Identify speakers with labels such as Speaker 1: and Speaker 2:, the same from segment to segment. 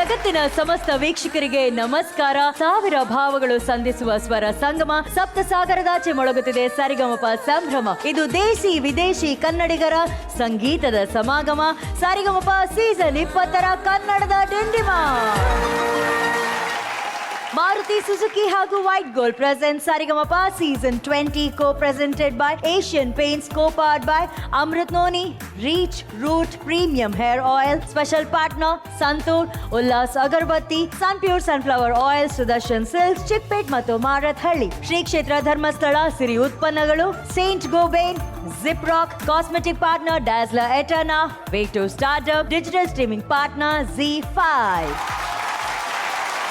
Speaker 1: ಜಗತ್ತಿನ ಸಮಸ್ತ ವೀಕ್ಷಕರಿಗೆ ನಮಸ್ಕಾರ. ಸಾವಿರ ಭಾವಗಳು ಸಂಧಿಸುವ ಸ್ವರ ಸಂಗಮ, ಸಪ್ತ ಸಾಗರದಾಚೆ ಮೊಳಗುತ್ತಿದೆ ಸರಿಗಮಪ ಸಂಭ್ರಮ. ಇದು ದೇಸಿ ವಿದೇಶಿ ಕನ್ನಡಿಗರ ಸಂಗೀತದ ಸಮಾಗಮ. ಸರಿಗಮಪ ಸೀಸನ್ 20ರ ಕನ್ನಡದ ಡಿಂಡಿಮ. ಮಾರುತಿ ಸುಜುಕಿ ಹಾಗೂ white gold present Saregamapa season 20 co-presented by Asian Paints, co-powered by Amrit Noni, Reach Root Premium Hair Oil, special partner Santoor, Ullas Agarbatti, Sunpure Sunflower Oil, Sudarshan Silks, Chickpet ಮತ್ತು ಮಾರತ್ಹಳ್ಳಿ. ಶ್ರೀ ಕ್ಷೇತ್ರ ಧರ್ಮಸ್ಥಳ, ಸಿರಿ ಉತ್ಪನ್ನಗಳು, Saint Gobain, Ziprock, Cosmetic Partner Dazzler Eterna, Way to Startup, Digital Streaming Partner Z5.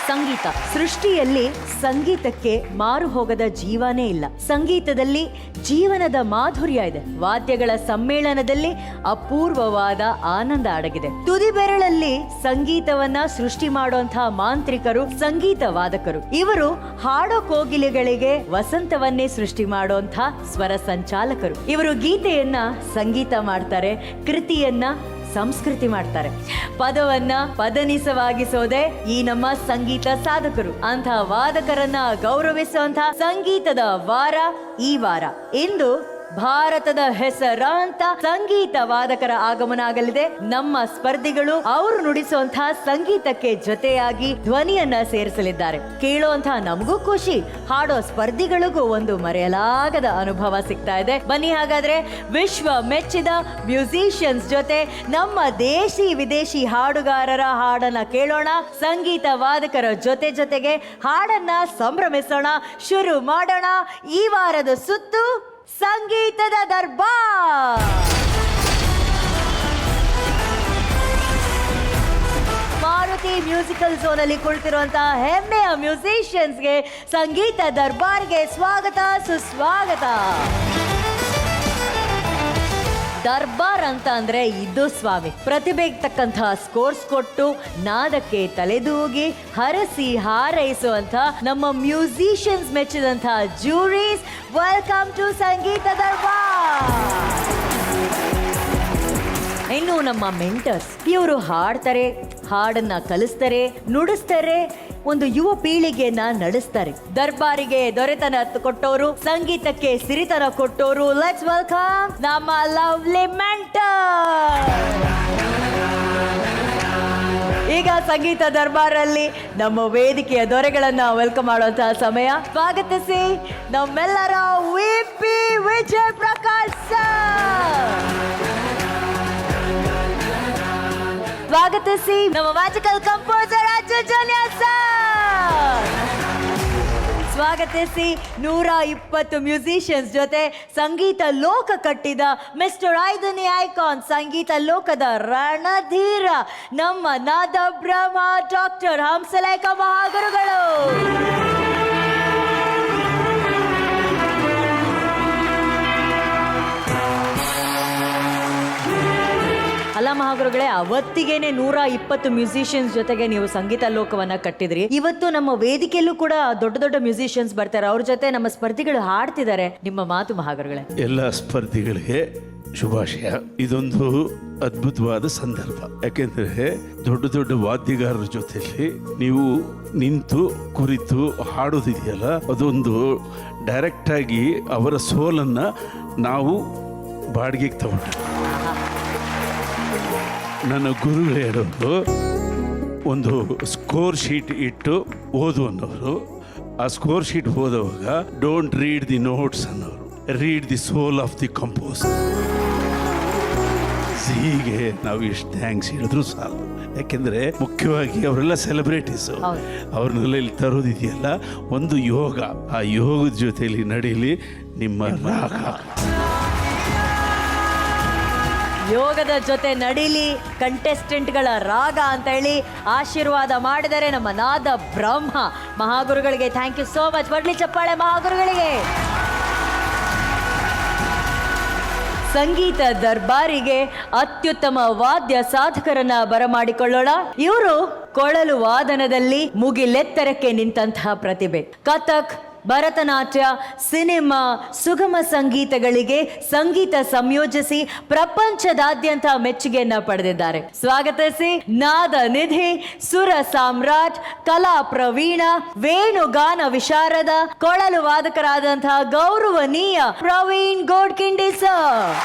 Speaker 1: ಸಂಗೀತ ಸೃಷ್ಟಿಯಲ್ಲಿ ಸಂಗೀತಕ್ಕೆ ಮಾರು ಹೋಗದ ಜೀವನೇ ಇಲ್ಲ. ಸಂಗೀತದಲ್ಲಿ ಜೀವನದ ಮಾಧುರ್ಯ ಇದೆ. ವಾದ್ಯಗಳ ಸಮ್ಮೇಳನದಲ್ಲಿ ಅಪೂರ್ವವಾದ ಆನಂದ ಅಡಗಿದೆ. ತುದಿ ಬೆರಳಲ್ಲಿ ಸಂಗೀತವನ್ನ ಸೃಷ್ಟಿ ಮಾಡುವಂತಹ ಮಾಂತ್ರಿಕರು ಸಂಗೀತ ವಾದಕರು. ಇವರು ಹಾಡೋ ಕೋಗಿಲೆಗಳಿಗೆ ವಸಂತವನ್ನೇ ಸೃಷ್ಟಿ ಮಾಡುವಂತಹ ಸ್ವರ ಸಂಚಾಲಕರು. ಇವರು ಗೀತೆಯನ್ನ ಸಂಗೀತ ಮಾಡ್ತಾರೆ, ಕೃತಿಯನ್ನ ಸಂಸ್ಕೃತಿ ಮಾಡ್ತಾರೆ. ಪದವನ್ನ ಪದನಿಸವಾಗಿಸೋದೆ ಈ ನಮ್ಮ ಸಂಗೀತ ಸಾಧಕರು. ಅಂತಹ ವಾದಕರನ್ನ ಗೌರವಿಸುವಂತಹ ಸಂಗೀತದ ವಾರ ಈ ವಾರ. ಇಂದು ಭಾರತದ ಹೆಸರಾಂತ ಸಂಗೀತ ವಾದಕರ ಆಗಮನ ಆಗಲಿದೆ. ನಮ್ಮ ಸ್ಪರ್ಧಿಗಳು ಅವರು ನುಡಿಸುವಂತಹ ಸಂಗೀತಕ್ಕೆ ಜೊತೆಯಾಗಿ ಧ್ವನಿಯನ್ನ ಸೇರಿಸಲಿದ್ದಾರೆ. ಕೇಳುವಂತಹ ನಮಗೂ ಖುಷಿ, ಹಾಡೋ ಸ್ಪರ್ಧಿಗಳಿಗೂ ಒಂದು ಮರೆಯಲಾಗದ ಅನುಭವ ಸಿಗ್ತಾ ಇದೆ. ಬನ್ನಿ ಹಾಗಾದ್ರೆ ವಿಶ್ವ ಮೆಚ್ಚಿದ ಮ್ಯೂಸಿಷಿಯನ್ಸ್ ಜೊತೆ ನಮ್ಮ ದೇಶಿ ವಿದೇಶಿ ಹಾಡುಗಾರರ ಹಾಡನ್ನ ಕೇಳೋಣ. ಸಂಗೀತ ವಾದಕರ ಜೊತೆಗೆ ಹಾಡನ್ನ ಸಂಭ್ರಮಿಸೋಣ. ಶುರು ಮಾಡೋಣ ಈ ವಾರದ ಸುತ್ತು ಸಂಗೀತದ ದರ್ಬಾರ್. ಮಾರುತಿ ಮ್ಯೂಸಿಕಲ್ ಝೋನ್ ಅಲ್ಲಿ ಕುಳಿತಿರುವಂತಹ ಹೆಮ್ಮೆಯ ಮ್ಯೂಸಿಷಿಯನ್ಸ್ಗೆ ಸಂಗೀತ ದರ್ಬಾರ್ಗೆ ಸ್ವಾಗತ ಸುಸ್ವಾಗತ. ದರ್ಬಾರ್ ಅಂತ ಅಂದ್ರೆ ಇದು ಸ್ವಾಮಿ. ಪ್ರತಿಭೆಗೆ ತಕ್ಕಂತಹ ಸ್ಕೋರ್ಸ್ ಕೊಟ್ಟು ನಾದಕ್ಕೆ ತಲೆದೂಗಿ ಹರಸಿ ಹಾರೈಸುವಂತ ನಮ್ಮ ಮ್ಯೂಸಿಷಿಯನ್ಸ್ ಮೆಚ್ಚಿದಂತಹ ಜೂರೀಸ್. ವೆಲ್ಕಮ್ ಟು ಸಂಗೀತ ದರ್ಬಾರ್. ಇನ್ನು ನಮ್ಮ ಮೆಂಟರ್ಸ್, ಇವರು ಹಾಡ್ತಾರೆ, ಹಾಡನ್ನ ಕಲಿಸ್ತಾರೆ, ನುಡಿಸ್ತಾರೆ, ಒಂದು ಯುವ ಪೀಳಿಗೆಯನ್ನ ನಡೆಸ್ತಾರೆ. ದರ್ಬಾರಿಗೆ ದೊರೆತನ ಕೊಟ್ಟವರು, ಸಂಗೀತಕ್ಕೆ ಸಿರಿತನ ಕೊಟ್ಟವರು. ಲೆಟ್ಸ್ ವೆಲ್ಕಮ್ ನಮ್ಮ ಲವ್ಲಿ ಮೆಂಟರ್. ಈಗ ಸಂಗೀತ ದರ್ಬಾರಲ್ಲಿ ನಮ್ಮ ವೇದಿಕೆಯ ದೊರೆಗಳನ್ನ ವೆಲ್ಕಮ್ ಮಾಡುವಂತಹ ಸಮಯ. ಸ್ವಾಗತಿಸಿ ನಮ್ಮೆಲ್ಲರ ವಿಪಿ ವಿಜಯ್ ಪ್ರಕಾಶ್ ಸರ್. ಸ್ವಾಗತಿಸಿ ನಮ್ಮ ಮ್ಯಾಜಿಕಲ್ ಕಂಪೋಸರ್ ಅಜಯ್ ಜನ್ಯ ಸರ್. ಸ್ವಾಗತಿಸಿ 120 ಮ್ಯೂಸಿಷಿಯನ್ಸ್ ಜೊತೆ ಸಂಗೀತ ಲೋಕ ಕಟ್ಟಿದ ಮಿಸ್ಟರ್ ಐದನೇ ಐಕಾನ್, ಸಂಗೀತ ಲೋಕದ ರಣಧೀರ ನಮ್ಮ ನಾದ ಬ್ರಹ್ಮ ಡಾಕ್ಟರ್ ಹಂಸಲೇಖ ಮಹಾಗುರುಗಳು. ಅಲ್ಲ ಮಹಾಗುರುಗಳೇ, ಅವತ್ತಿಗೇನೆ 120 ಮ್ಯೂಸಿಷಿಯನ್ಸ್ ಜೊತೆಗೆ ನೀವು ಸಂಗೀತ ಲೋಕವನ್ನ ಕಟ್ಟಿದ್ರಿ. ಇವತ್ತು ನಮ್ಮ ವೇದಿಕೆಯಲ್ಲೂ ಕೂಡ ದೊಡ್ಡ ದೊಡ್ಡ ಮ್ಯೂಸಿಷಿಯನ್ಸ್ ಬರ್ತಾರೆ, ಅವ್ರ ಜೊತೆ ನಮ್ಮ ಸ್ಪರ್ಧಿಗಳು ಹಾಡ್ತಿದ್ದಾರೆ. ನಿಮ್ಮ ಮಾತು ಮಹಾಗುರುಗಳೇ.
Speaker 2: ಎಲ್ಲ ಸ್ಪರ್ಧಿಗಳಿಗೆ ಶುಭಾಶಯ. ಇದೊಂದು ಅದ್ಭುತವಾದ ಸಂದರ್ಭ. ಯಾಕೆಂದ್ರೆ ದೊಡ್ಡ ದೊಡ್ಡ ವಾದ್ಯಗಾರರ ಜೊತೆಯಲ್ಲಿ ನೀವು ನಿಂತು ಕುರಿತು ಹಾಡೋದಿದೆಯಲ್ಲ, ಅದೊಂದು ಡೈರೆಕ್ಟ್ ಆಗಿ ಅವರ ಸೋಲನ್ನ ನಾವು ಬಾಡಿಗೆಗೆ ತಗೊಂಡು. ನನ್ನ ಗುರುಗಳು ಹೇಳೋದು, ಒಂದು ಸ್ಕೋರ್ ಶೀಟ್ ಇಟ್ಟು ಓದು ಅನ್ನೋರು. ಆ ಸ್ಕೋರ್ ಶೀಟ್ ಓದುವಾಗ ಡೋಂಟ್ ರೀಡ್ ದಿ ನೋಟ್ಸ್ ಅನ್ನೋರು, read the soul of the compose. ಹೀಗೆ ನಾವು ಎಷ್ಟು ಥ್ಯಾಂಕ್ಸ್ ಹೇಳಿದ್ರು ಸಾಲ. ಯಾಕೆಂದರೆ ಮುಖ್ಯವಾಗಿ ಅವರೆಲ್ಲ ಸೆಲೆಬ್ರಿಟೀಸು, ಅವ್ರನ್ನೆಲ್ಲ ಇಲ್ಲಿ ತರೋದಿದೆಯಲ್ಲ, ಒಂದು ಯೋಗ. ಆ ಯೋಗದ ಜೊತೆಯಲ್ಲಿ ನಡೀಲಿ ನಿಮ್ಮ ರಾಗ.
Speaker 1: ಯೋಗದ ಜೊತೆ ನಡೀಲಿ ಕಂಟೆಸ್ಟೆಂಟ್ಗಳ ರಾಗ ಅಂತ ಹೇಳಿ ಆಶೀರ್ವಾದ ಮಾಡಿದರೆ ನಮ್ಮ ನಾದ ಬ್ರಹ್ಮ ಮಹಾಗುರುಗಳಿಗೆ. Thank you so much. ಬರ್ಲಿ ಚಪ್ಪಾಳೆ ಮಹಾಗುರುಗಳಿಗೆ. ಸಂಗೀತ ದರ್ಬಾರಿಗೆ ಅತ್ಯುತ್ತಮ ವಾದ್ಯ ಸಾಧಕರನ್ನ ಬರಮಾಡಿಕೊಳ್ಳೋಣ. ಇವರು ಕೊಳಲು ವಾದನದಲ್ಲಿ ಮುಗಿಲೆತ್ತರಕ್ಕೆ ನಿಂತಹ ಪ್ರತಿಭೆ. ಕಥಕ್, ಭರತನಾಟ್ಯ, ಸಿನಿಮಾ, ಸುಗಮ ಸಂಗೀತಗಳಿಗೆ ಸಂಗೀತ ಸಂಯೋಜಿಸಿ ಪ್ರಪಂಚದಾದ್ಯಂತ ಮೆಚ್ಚುಗೆಯನ್ನ ಪಡೆದಿದ್ದಾರೆ. ಸ್ವಾಗತಿಸಿ ನಾದ ನಿಧಿ, ಸುರ ಸಾಮ್ರಾಟ್, ಕಲಾ ಪ್ರವೀಣ, ವೇಣುಗಾನ ವಿಶಾರದ, ಕೊಳಲು ವಾದಕರಾದಂತಹ ಗೌರವನೀಯ ಪ್ರವೀಣ್ ಗೋಡ್ಖಿಂಡಿ ಸರ್.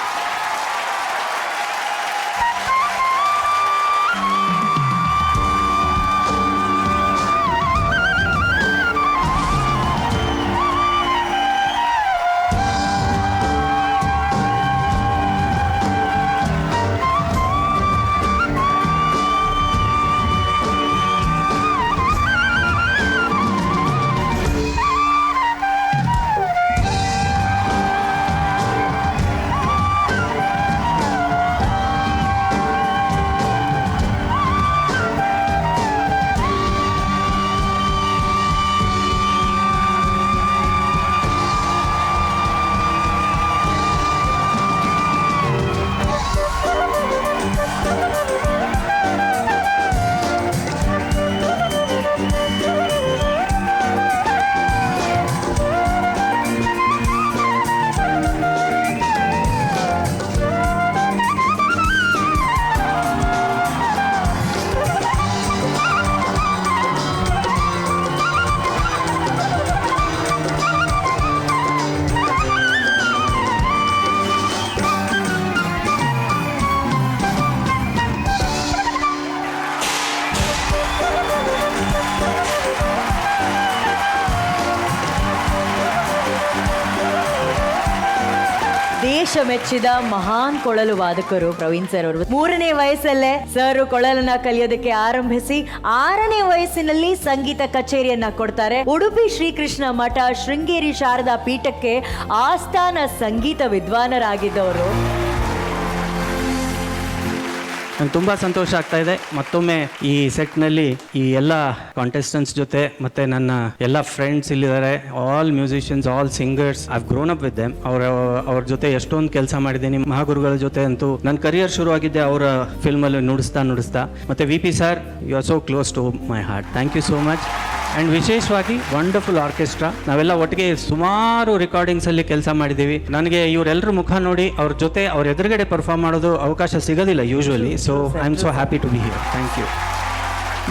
Speaker 1: ದೇಶ ಮೆಚ್ಚಿದ ಮಹಾನ್ ಕೊಳಲು ವಾದಕರು ಪ್ರವೀಣ್ ಸರ್ ಅವರು. 3ನೇ ವಯಸ್ಸಲ್ಲೇ ಸರ್ ಕೊಳಲನ್ನ ಕಲಿಯೋದಕ್ಕೆ ಆರಂಭಿಸಿ 6ನೇ ವಯಸ್ಸಿನಲ್ಲಿ ಸಂಗೀತ ಕಚೇರಿಯನ್ನ ಕೊಡ್ತಾರೆ. ಉಡುಪಿ ಶ್ರೀಕೃಷ್ಣ ಮಠ, ಶೃಂಗೇರಿ ಶಾರದಾ ಪೀಠಕ್ಕೆ ಆಸ್ಥಾನ ಸಂಗೀತ ವಿದ್ವಾನರಾಗಿದ್ದವರು.
Speaker 3: ನಂಗೆ ತುಂಬ ಸಂತೋಷ ಆಗ್ತಾ ಇದೆ ಮತ್ತೊಮ್ಮೆ ಈ ಸೆಟ್ನಲ್ಲಿ ಈ ಎಲ್ಲ ಕಾಂಟೆಸ್ಟೆಂಟ್ಸ್ ಜೊತೆ ಮತ್ತು ನನ್ನ ಎಲ್ಲ ಫ್ರೆಂಡ್ಸ್ ಇಲ್ಲಿದ್ದಾರೆ. All musicians, all singers, I grown up with them. ಅವ್ರ ಜೊತೆ ಎಷ್ಟೊಂದು ಕೆಲಸ ಮಾಡಿದ್ದೀನಿ. ಮಹಾಗುರುಗಳ ಜೊತೆ ಅಂತೂ ನನ್ನ ಕರಿಯರ್ ಶುರು ಆಗಿದ್ದೆ ಅವರ ಫಿಲ್ಮಲ್ಲಿ ನುಡಿಸ್ತಾ. ಮತ್ತು VP sir, you are so close to my heart. Thank you so much. And ವಿಶೇಷವಾಗಿ ವಂಡರ್ಫುಲ್ ಆರ್ಕೆಸ್ಟ್ರಾ. ನಾವೆಲ್ಲ ಒಟ್ಟಿಗೆ ಸುಮಾರು ರೆಕಾರ್ಡಿಂಗ್ಸಲ್ಲಿ ಕೆಲಸ ಮಾಡಿದ್ದೀವಿ. ನನಗೆ ಇವರೆಲ್ಲರ ಮುಖ ನೋಡಿ ಅವ್ರ ಜೊತೆ ಅವ್ರ ಎದುರುಗಡೆ ಪರ್ಫಾರ್ಮ್ ಮಾಡೋದು ಅವಕಾಶ ಸಿಗೋದಿಲ್ಲ usually. So I am so happy to be here. Thank you.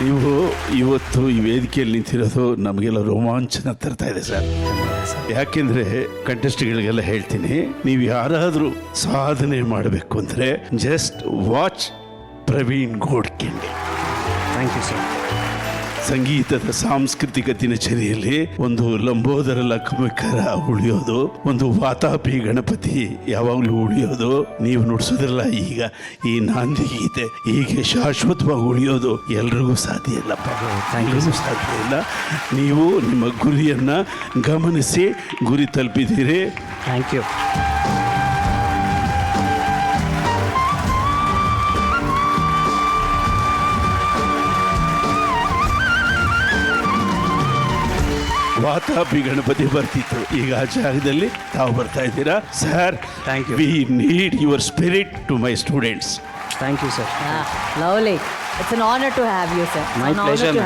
Speaker 2: ನೀವು ಇವತ್ತು ಈ ವೇದಿಕೆಯಲ್ಲಿ ನಿಂತಿರೋದು ನಮಗೆಲ್ಲ ರೋಮಾಂಚನ ತರ್ತಾ ಇದೆ ಸರ್. ಯಾಕೆಂದರೆ ಕಂಟೆಸ್ಟ್ಗಳಿಗೆಲ್ಲ ಹೇಳ್ತೀನಿ, ನೀವು ಯಾರಾದರೂ ಸಾಧನೆ ಮಾಡಬೇಕು ಅಂದರೆ just watch Praveen Godkhindi.
Speaker 3: Thank you sir.
Speaker 2: ಸಂಗೀತದ ಸಾಂಸ್ಕೃತಿಕ ದಿನಚರಿಯಲ್ಲಿ ಒಂದು ಲಂಬೋದರ ಲಕ್ಕಮಿಕರ ಉಳಿಯೋದು, ಒಂದು ವಾತಾಪಿ ಗಣಪತಿ ಯಾವಾಗಲೂ ಉಳಿಯೋದು, ನೀವು ನುಡಿಸೋದ್ರಲ್ಲ ಈಗ ಈ ನಾಂದಿ ಗೀತೆ ಹೀಗೆ ಶಾಶ್ವತವಾಗಿ ಉಳಿಯೋದು ಎಲ್ರಿಗೂ ಸಾಧ್ಯ ಇಲ್ಲಪ್ಪ. ಎಲ್ರಿಗೂ ಸಾಧ್ಯ ಇಲ್ಲ. ನೀವು ನಿಮ್ಮ ಗುರಿಯನ್ನು ಗಮನಿಸಿ ಗುರಿ ತಲುಪಿದ್ದೀರಿ.
Speaker 3: Thank you.
Speaker 2: ವಾತಾಪಿ ಗಣಪತಿ ಬರ್ತಿತ್ತು, ಈಗ ಆ ಜಾಗದಲ್ಲಿ ತಾವು ಬರ್ತಾ ಇದ್ದೀರಾ sir.
Speaker 3: Thank you.
Speaker 2: We need your spirit to my students.
Speaker 3: Thank you sir.
Speaker 1: Lovely. It's an honour to have you sir.
Speaker 3: My pleasure.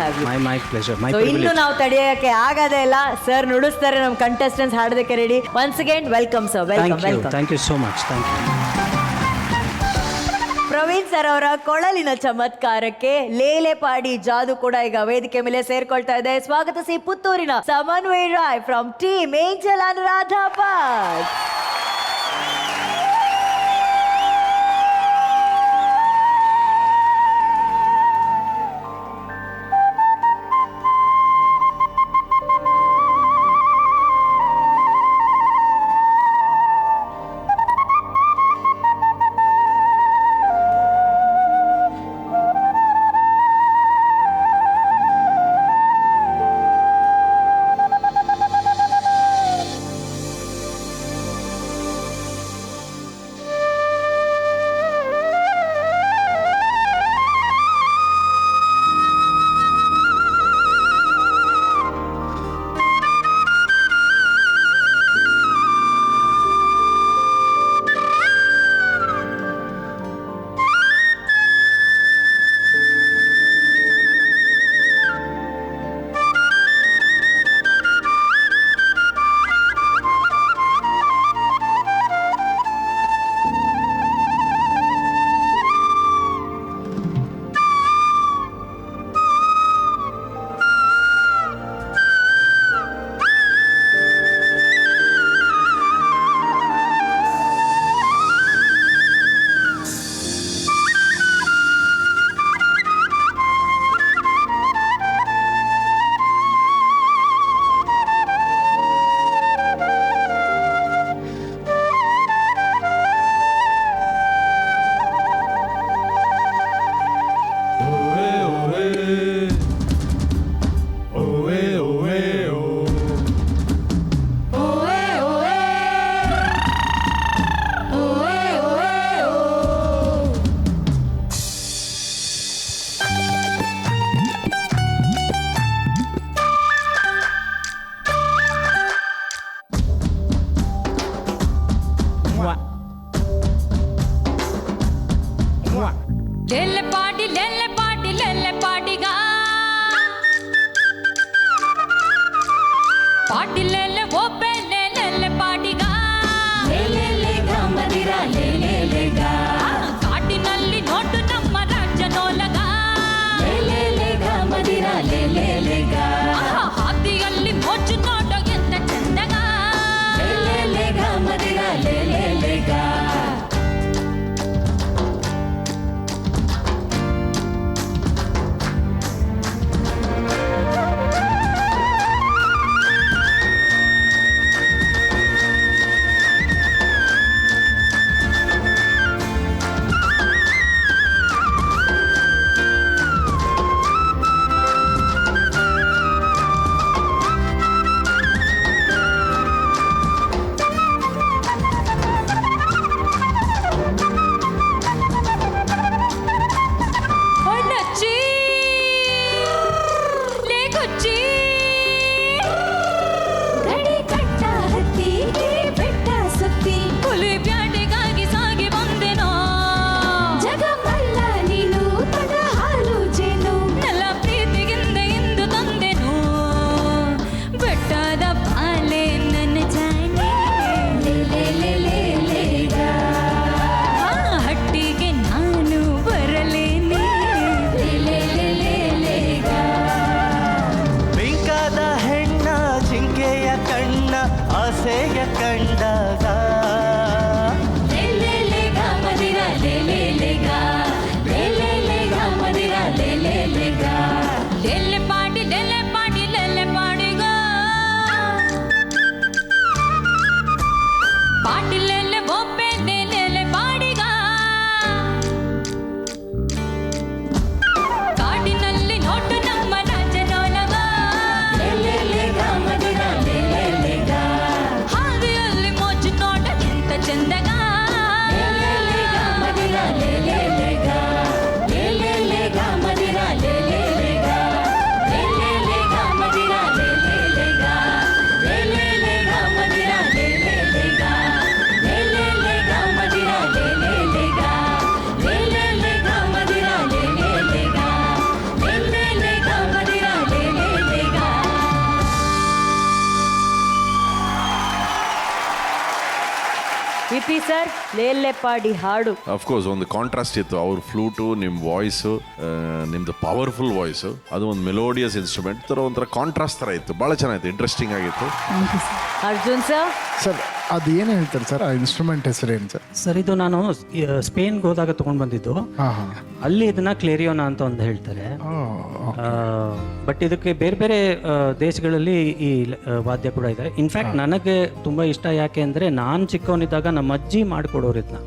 Speaker 3: My pleasure. My privilege.
Speaker 1: ಇನ್ನು ನಾವು ತಡೆಯೋಕೆ ಆಗದೇ ಇಲ್ಲ. ಸರ್ ನುಡಿಸ್ತಾರೆ, ನಮ್ಮ ಕಂಟೆಸ್ಟೆಂಟ್ಸ್ ಹಾಡೋದಕ್ಕೆ ready. Once again welcome sir. Welcome.
Speaker 3: Thank you so much. Thank you.
Speaker 1: Praveen sir ಅವರ ಕೊಳಲಿನ ಚಮತ್ಕಾರಕ್ಕೆ ಲೇಲೆಪಾಡಿ ಜಾದು ಕೂಡ ಈಗ ವೇದಿಕೆ ಮೇಲೆ ಸೇರ್ಕೊಳ್ತಾ ಇದೆ. ಸ್ವಾಗತಿಸಿ ಪುತ್ತೂರಿನ Samanvay Rai from team angel Anuradha Bhat. CP sir ಲೇಲ್ಲೆಪಾಡಿ ಹಾಡು.
Speaker 4: ಅಫ್ಕೋರ್ಸ್ ಒಂದು ಕಾಂಟ್ರಾಸ್ಟ್ ಇತ್ತು, ಅವ್ರ ಫ್ಲೂಟು, ನಿಮ್ಮ ವಾಯ್ಸು, ನಿಮ್ದು ಪವರ್ಫುಲ್ ವಾಯ್ಸು, ಅದು ಒಂದು ಮೆಲೋಡಿಯಸ್ ಇನ್ಸ್ಟ್ರೂಮೆಂಟ್ ಥರ ಒಂಥರ ಕಾಂಟ್ರಾಸ್ಟ್ ಥರ ಇತ್ತು. ಭಾಳ ಚೆನ್ನಾಗಿತ್ತು, ಇಂಟ್ರೆಸ್ಟಿಂಗ್ ಆಗಿತ್ತು.
Speaker 1: ಅರ್ಜುನ್ ಸರ್
Speaker 5: ಸರ್ ಅದು ಏನು ಹೇಳ್ತಾರೆ ಸರ್, ಆ ಇನ್ಸ್ಟ್ರೂಮೆಂಟ್ ಹೆಸರು ಏನು ಸರ್?
Speaker 3: ಸರ್ ಇದು ನಾನು ಸ್ಪೇನ್ಗೆ ಹೋದಾಗ ತೊಗೊಂಡು ಬಂದಿದ್ದು. ಅಲ್ಲಿ ಇದನ್ನ ಕ್ಲೇರಿಯೋನಾ ಅಂತ ಒಂದು ಹೇಳ್ತಾರೆ. ಬಟ್ ಇದಕ್ಕೆ ಬೇರೆ ಬೇರೆ ದೇಶಗಳಲ್ಲಿ ಈ ವಾದ್ಯ ಕೂಡ ಇದೆ. ಇನ್ಫ್ಯಾಕ್ಟ್ ನನಗೆ ತುಂಬಾ ಇಷ್ಟ. ಯಾಕೆ ಅಂದ್ರೆ ನಾನು ಚಿಕ್ಕವನಿದ್ದಾಗ ನಮ್ಮ ಅಜ್ಜಿ ಮಾಡಿಕೊಡೋರು ಇದನ್ನ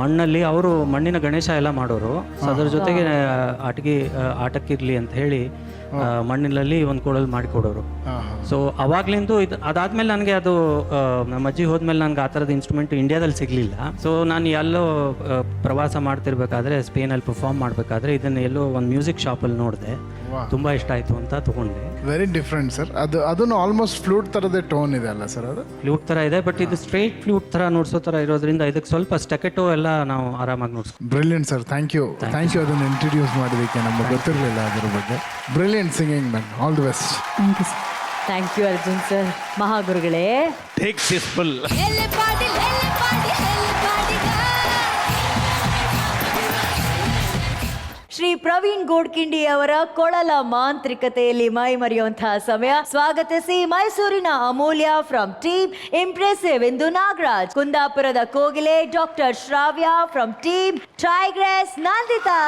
Speaker 3: ಮಣ್ಣಲ್ಲಿ. ಅವರು ಮಣ್ಣಿನ ಗಣೇಶ ಎಲ್ಲ ಮಾಡೋರು. ಸೊ ಅದ್ರ ಜೊತೆಗೆ ಆಟಕ್ಕಿರ್ಲಿ ಅಂತ ಹೇಳಿ ಮಣ್ಣಿನಲ್ಲಿ ಒಂದು ಕೊಡಲು ಮಾಡಿಕೊಡೋರು. ಸೊ ಅವಾಗ್ಲಿಂದ ಅದಾದ್ಮೇಲೆ ನನಗೆ ಅದು ನಮ್ಮ ಅಜ್ಜಿ ಹೋದ್ಮೇಲೆ ನನಗೆ ಆ ಥರದ ಇನ್ಸ್ಟ್ರೂಮೆಂಟ್ ಇಂಡಿಯಾದಲ್ಲಿ ಸಿಗಲಿಲ್ಲ. ಸೊ ನಾನು ಎಲ್ಲೋ ಪ್ರವಾಸ ಮಾಡ್ತಿರ್ಬೇಕಾದ್ರೆ ಸ್ಪೇನಲ್ಲಿ ಪರ್ಫಾರ್ಮ್ ಮಾಡಬೇಕಾದ್ರೆ ಇದನ್ನ ಎಲ್ಲೋ ಒಂದು ಮ್ಯೂಸಿಕ್ ಶಾಪಲ್ಲಿ ನೋಡಿದೆ. ತುಂಬ ಇಷ್ಟ ಆಯಿತು ಅಂತ ತೊಗೊಂಡೆ.
Speaker 5: Very different sir. ಅದನ್ನು ಆಲ್ಮೋಸ್ಟ್ ಫ್ಲೂಟ್ ಥರದೇ ಟೋನ್ ಇದೆ ಅಲ್ಲ ಸರ್? ಅದು
Speaker 3: ಫ್ಲೂಟ್ ಥರ ಇದೆ, ಬಟ್ ಇದು ಸ್ಟ್ರೈಟ್ ಫ್ಲೂಟ್ ಥರ ನುಡ್ಸೋ ಥರ ಇರೋದ್ರಿಂದ ಇದಕ್ಕೆ ಸ್ವಲ್ಪ ಸ್ಟೆಕೆಟೋ ಎಲ್ಲ ನಾವು ಆರಾಮಾಗಿ ನುಡ್ಸ್ಕೊ.
Speaker 5: ಬ್ರಿಲಿಯಂಟ್ ಸರ್, ಥ್ಯಾಂಕ್ ಯು ಅದನ್ನು ಇಂಟ್ರೊಡ್ಯೂಸ್ ಮಾಡೋದಕ್ಕೆ. ನಮಗೆ ಗೊತ್ತಿರಲಿಲ್ಲ ಅದ್ರ ಬಗ್ಗೆ. Brilliant singing man, all the best.
Speaker 1: Thank you Arjun sir. ಮಹಾಗುರುಗಳೇ,
Speaker 2: take this full.
Speaker 1: Shri Praveen Godkindi ಅವರ ಕೊಳಲ ಮಾಂತ್ರಿಕತೆಯಲ್ಲಿ ಮೈ ಮರೆಯುವಂತಹ ಸಮಯ. ಸ್ವಾಗತಿಸಿ ಮೈಸೂರಿನ Amulya from team impressive Indu Nagaraj, ಕುಂದಾಪುರದ ಕೋಗಿಲೆ doctor Shravya from team tigress Nandita.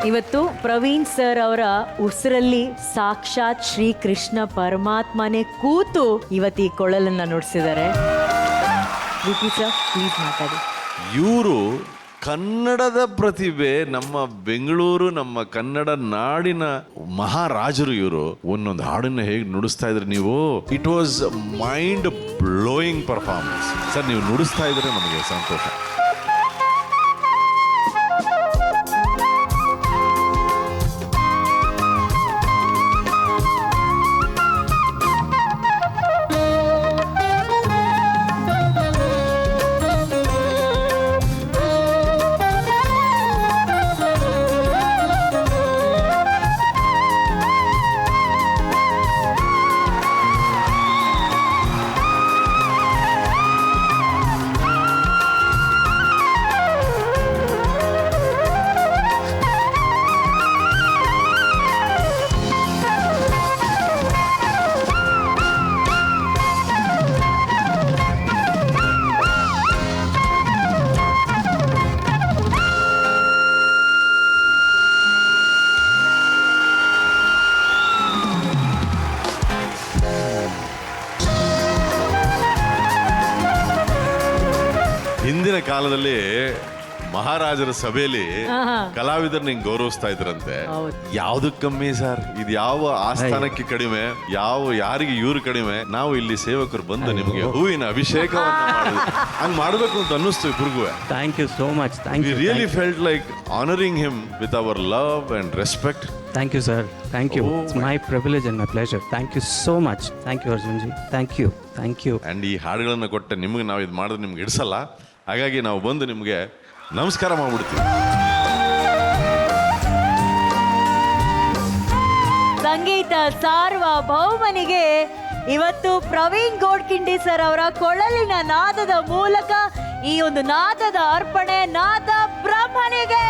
Speaker 1: ಇವತ್ತು ಪ್ರವೀಣ್ ಸರ್ ಅವರ ಉಸಿರಲ್ಲಿ ಸಾಕ್ಷಾತ್ ಶ್ರೀಕೃಷ್ಣ ಪರಮಾತ್ಮನೇ ಕೂತು ಇವತ್ತು ಈ ಕೊಳಲನ್ನ ನುಡಿಸಿದ್ದಾರೆ. ವಿಪಿ ಸರ್ ಪ್ಲೀಸ್ ಮಾತಾಡಿ.
Speaker 4: ಇವರು ಕನ್ನಡದ ಪ್ರತಿಭೆ, ನಮ್ಮ ಬೆಂಗಳೂರು, ನಮ್ಮ ಕನ್ನಡ ನಾಡಿನ ಮಹಾರಾಜರು ಇವರು. ಒಂದೊಂದು ಹಾಡನ್ನ ಹೇಗೆ ನುಡಿಸ್ತಾ ಇದ್ರಿ ನೀವು, it was mind blowing performance. Sir ನೀವು ನುಡಿಸ್ತಾ ಇದ್ರೆ ನಮಗೆ ಸಂತೋಷ. ಹಿಂದಿನ ಕಾಲದಲ್ಲಿ ಮಹಾರಾಜರ ಸಭೆಯಲ್ಲಿ ಕಲಾವಿದರನ್ನ ಹಿಂಗ್ ಗೌರವಿಸ್ತಾ ಇದ್ರಂತೆ. ಯಾವ್ದಕ್ ಕಮ್ಮಿ ಸರ್, ಇದು ಯಾವ ಆಸ್ಥಾನಕ್ಕೆ ಕಡಿಮೆ, ಯಾರಿಗೆ ಇವ್ರು ಕಡಿಮೆ. ನಾವು ಇಲ್ಲಿ ಸೇವಕರು ಬಂದು ನಿಮಗೆ ಹೂವಿನ ಅಭಿಷೇಕವನ್ನು ಮಾಡಿದ್ವಿ. ಹಂಗ್ ಮಾಡ್ಬೇಕು ಅಂತ ಅನ್ನಿಸ್ತು ಇಬ್ರಿಗೂ.
Speaker 3: Thank you so much. Thank you.
Speaker 4: Really felt like honouring him with our love and respect.
Speaker 3: Thank you sir. Thank you. It's my privilege and my pleasure. Thank you so much. Thank you Arjun ji. Thank you. Thank you.
Speaker 4: And ಈ ಹಾಡುಗಳನ್ನ ಕೊಟ್ಟೆ ನಿಮ್ಗೆ ನಾವು ಇದು ಮಾಡಿದ್ರೆ ನಿಮ್ಗೆ ಇಡಿಸಲ್ಲ. ಹಾಗಾಗಿ ನಾವು ಬಂದು ನಿಮಗೆ ನಮಸ್ಕಾರ ಮಾಡ್ಬಿಡ್ತೀವಿ.
Speaker 1: ಸಂಗೀತ ಸಾರ್ವಭೌಮನಿಗೆ ಇವತ್ತು ಪ್ರವೀಣ್ ಗೋಡ್ಖಿಂಡಿ ಸರ್ ಅವರ ಕೊಳಲಿನ ನಾದದ ಮೂಲಕ ಈ ಒಂದು ನಾದದ ಅರ್ಪಣೆ ನಾದ ಬ್ರಹ್ಮನಿಗೆ.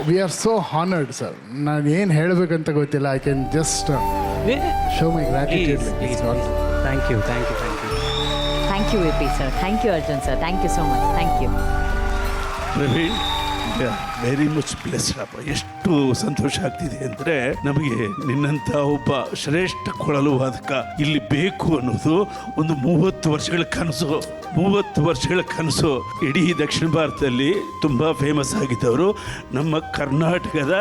Speaker 5: We are so honoured sir. ನಾನು ಏನು ಹೇಳಬೇಕಂತ ಗೊತ್ತಿಲ್ಲ. I can just show my gratitude.
Speaker 3: Thank you. Thank you. Thank you.
Speaker 1: Thank you VP sir. Thank you Arjun sir. Thank you so much. Thank you
Speaker 2: Praveen. Very much blessed ಅಪ್ಪ. ಎಷ್ಟು ಸಂತೋಷ ಆಗ್ತಿದೆ ಅಂದರೆ ನಮಗೆ ನಿನ್ನಂಥ ಒಬ್ಬ ಶ್ರೇಷ್ಠ ಕೊಳಲು ವಾದಕ ಇಲ್ಲಿ ಬೇಕು ಅನ್ನೋದು ಒಂದು 30 ವರ್ಷಗಳ ಕನಸು. 30 ವರ್ಷಗಳ ಕನಸು. ಇಡೀ ದಕ್ಷಿಣ ಭಾರತದಲ್ಲಿ ತುಂಬ ಫೇಮಸ್ ಆಗಿದ್ದವರು ನಮ್ಮ ಕರ್ನಾಟಕದ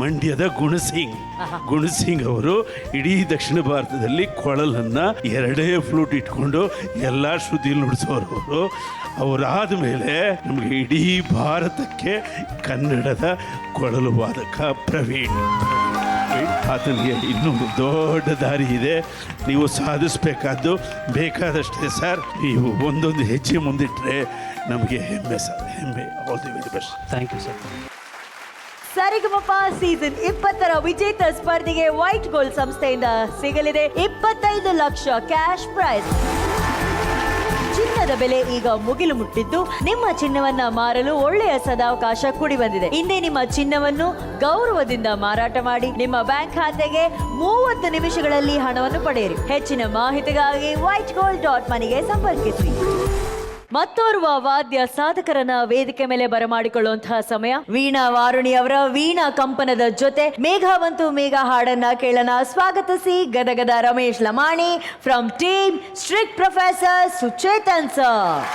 Speaker 2: ಮಂಡ್ಯದ ಗುಣಸಿಂಗ್ ಅವರು ಇಡೀ ದಕ್ಷಿಣ ಭಾರತದಲ್ಲಿ ಕೊಳಲನ್ನು 2 ಫ್ಲೂಟ್ ಇಟ್ಕೊಂಡು ಎಲ್ಲ ಶ್ರುತಿ ನುಡಿಸೋರು ಅವರು. ಅವರಾದ ಮೇಲೆ ನಮಗೆ ಇಡೀ ಭಾರತಕ್ಕೆ ಕನ್ನಡದ ಕೊಳಲು ವಾದಕ ಪ್ರವೀಣ್. ಆತನಿಗೆ ಇನ್ನೊಂದು ದೊಡ್ಡ ದಾರಿ ಇದೆ. ನೀವು ಸಾಧಿಸಬೇಕಾದ್ದು ಬೇಕಾದಷ್ಟೇ ಸರ್. ನೀವು ಒಂದೊಂದು ಹೆಜ್ಜೆ ಮುಂದಿಟ್ಟರೆ ನಮಗೆ ಹೆಮ್ಮೆ ಸರ್, ಹೆಮ್ಮೆ. All the very best.
Speaker 3: Thank you sir.
Speaker 1: Sa Re Ga Ma Pa season 20ರ ವಿಜೇತ ಸ್ಪರ್ಧೆಗೆ ವೈಟ್ ಗೋಲ್ಡ್ ಸಂಸ್ಥೆಯಿಂದ ಸಿಗಲಿದೆ 25 ಲಕ್ಷ ಕ್ಯಾಶ್ ಪ್ರೈಸ್. ಚಿನ್ನದ ಬೆಲೆ ಈಗ ಮುಗಿಲು ಮುಟ್ಟಿದ್ದು, ನಿಮ್ಮ ಚಿನ್ನವನ್ನ ಮಾರಲು ಒಳ್ಳೆಯ ಸದಾವಕಾಶ ಕೂಡಿ ಬಂದಿದೆ. ಇಂದೇ ನಿಮ್ಮ ಚಿನ್ನವನ್ನು ಗೌರವದಿಂದ ಮಾರಾಟ ಮಾಡಿ ನಿಮ್ಮ ಬ್ಯಾಂಕ್ ಖಾತೆಗೆ 30 ನಿಮಿಷಗಳಲ್ಲಿ ಹಣವನ್ನು ಪಡೆಯಿರಿ. ಹೆಚ್ಚಿನ ಮಾಹಿತಿಗಾಗಿ whitegold.moneyಗೆ ಸಂಪರ್ಕಿಸಿ. ಮತ್ತೋರ್ವ ವಾದ್ಯ ಸಾಧಕರನ್ನ ವೇದಿಕೆ ಮೇಲೆ ಬರಮಾಡಿಕೊಳ್ಳುವಂತಹ ಸಮಯ. ವೀಣಾ ವಾರುಣಿ ಅವರ ವೀಣಾ ಕಂಪನದ ಜೊತೆ ಮೇಘವಂತು ಮೇಘ ಹಾಡನ್ನ ಕೇಳೋಣ. ಸ್ವಾಗತಿಸಿ ಗದಗದ Ramesh Lamani from team strict professor Suchetan sir.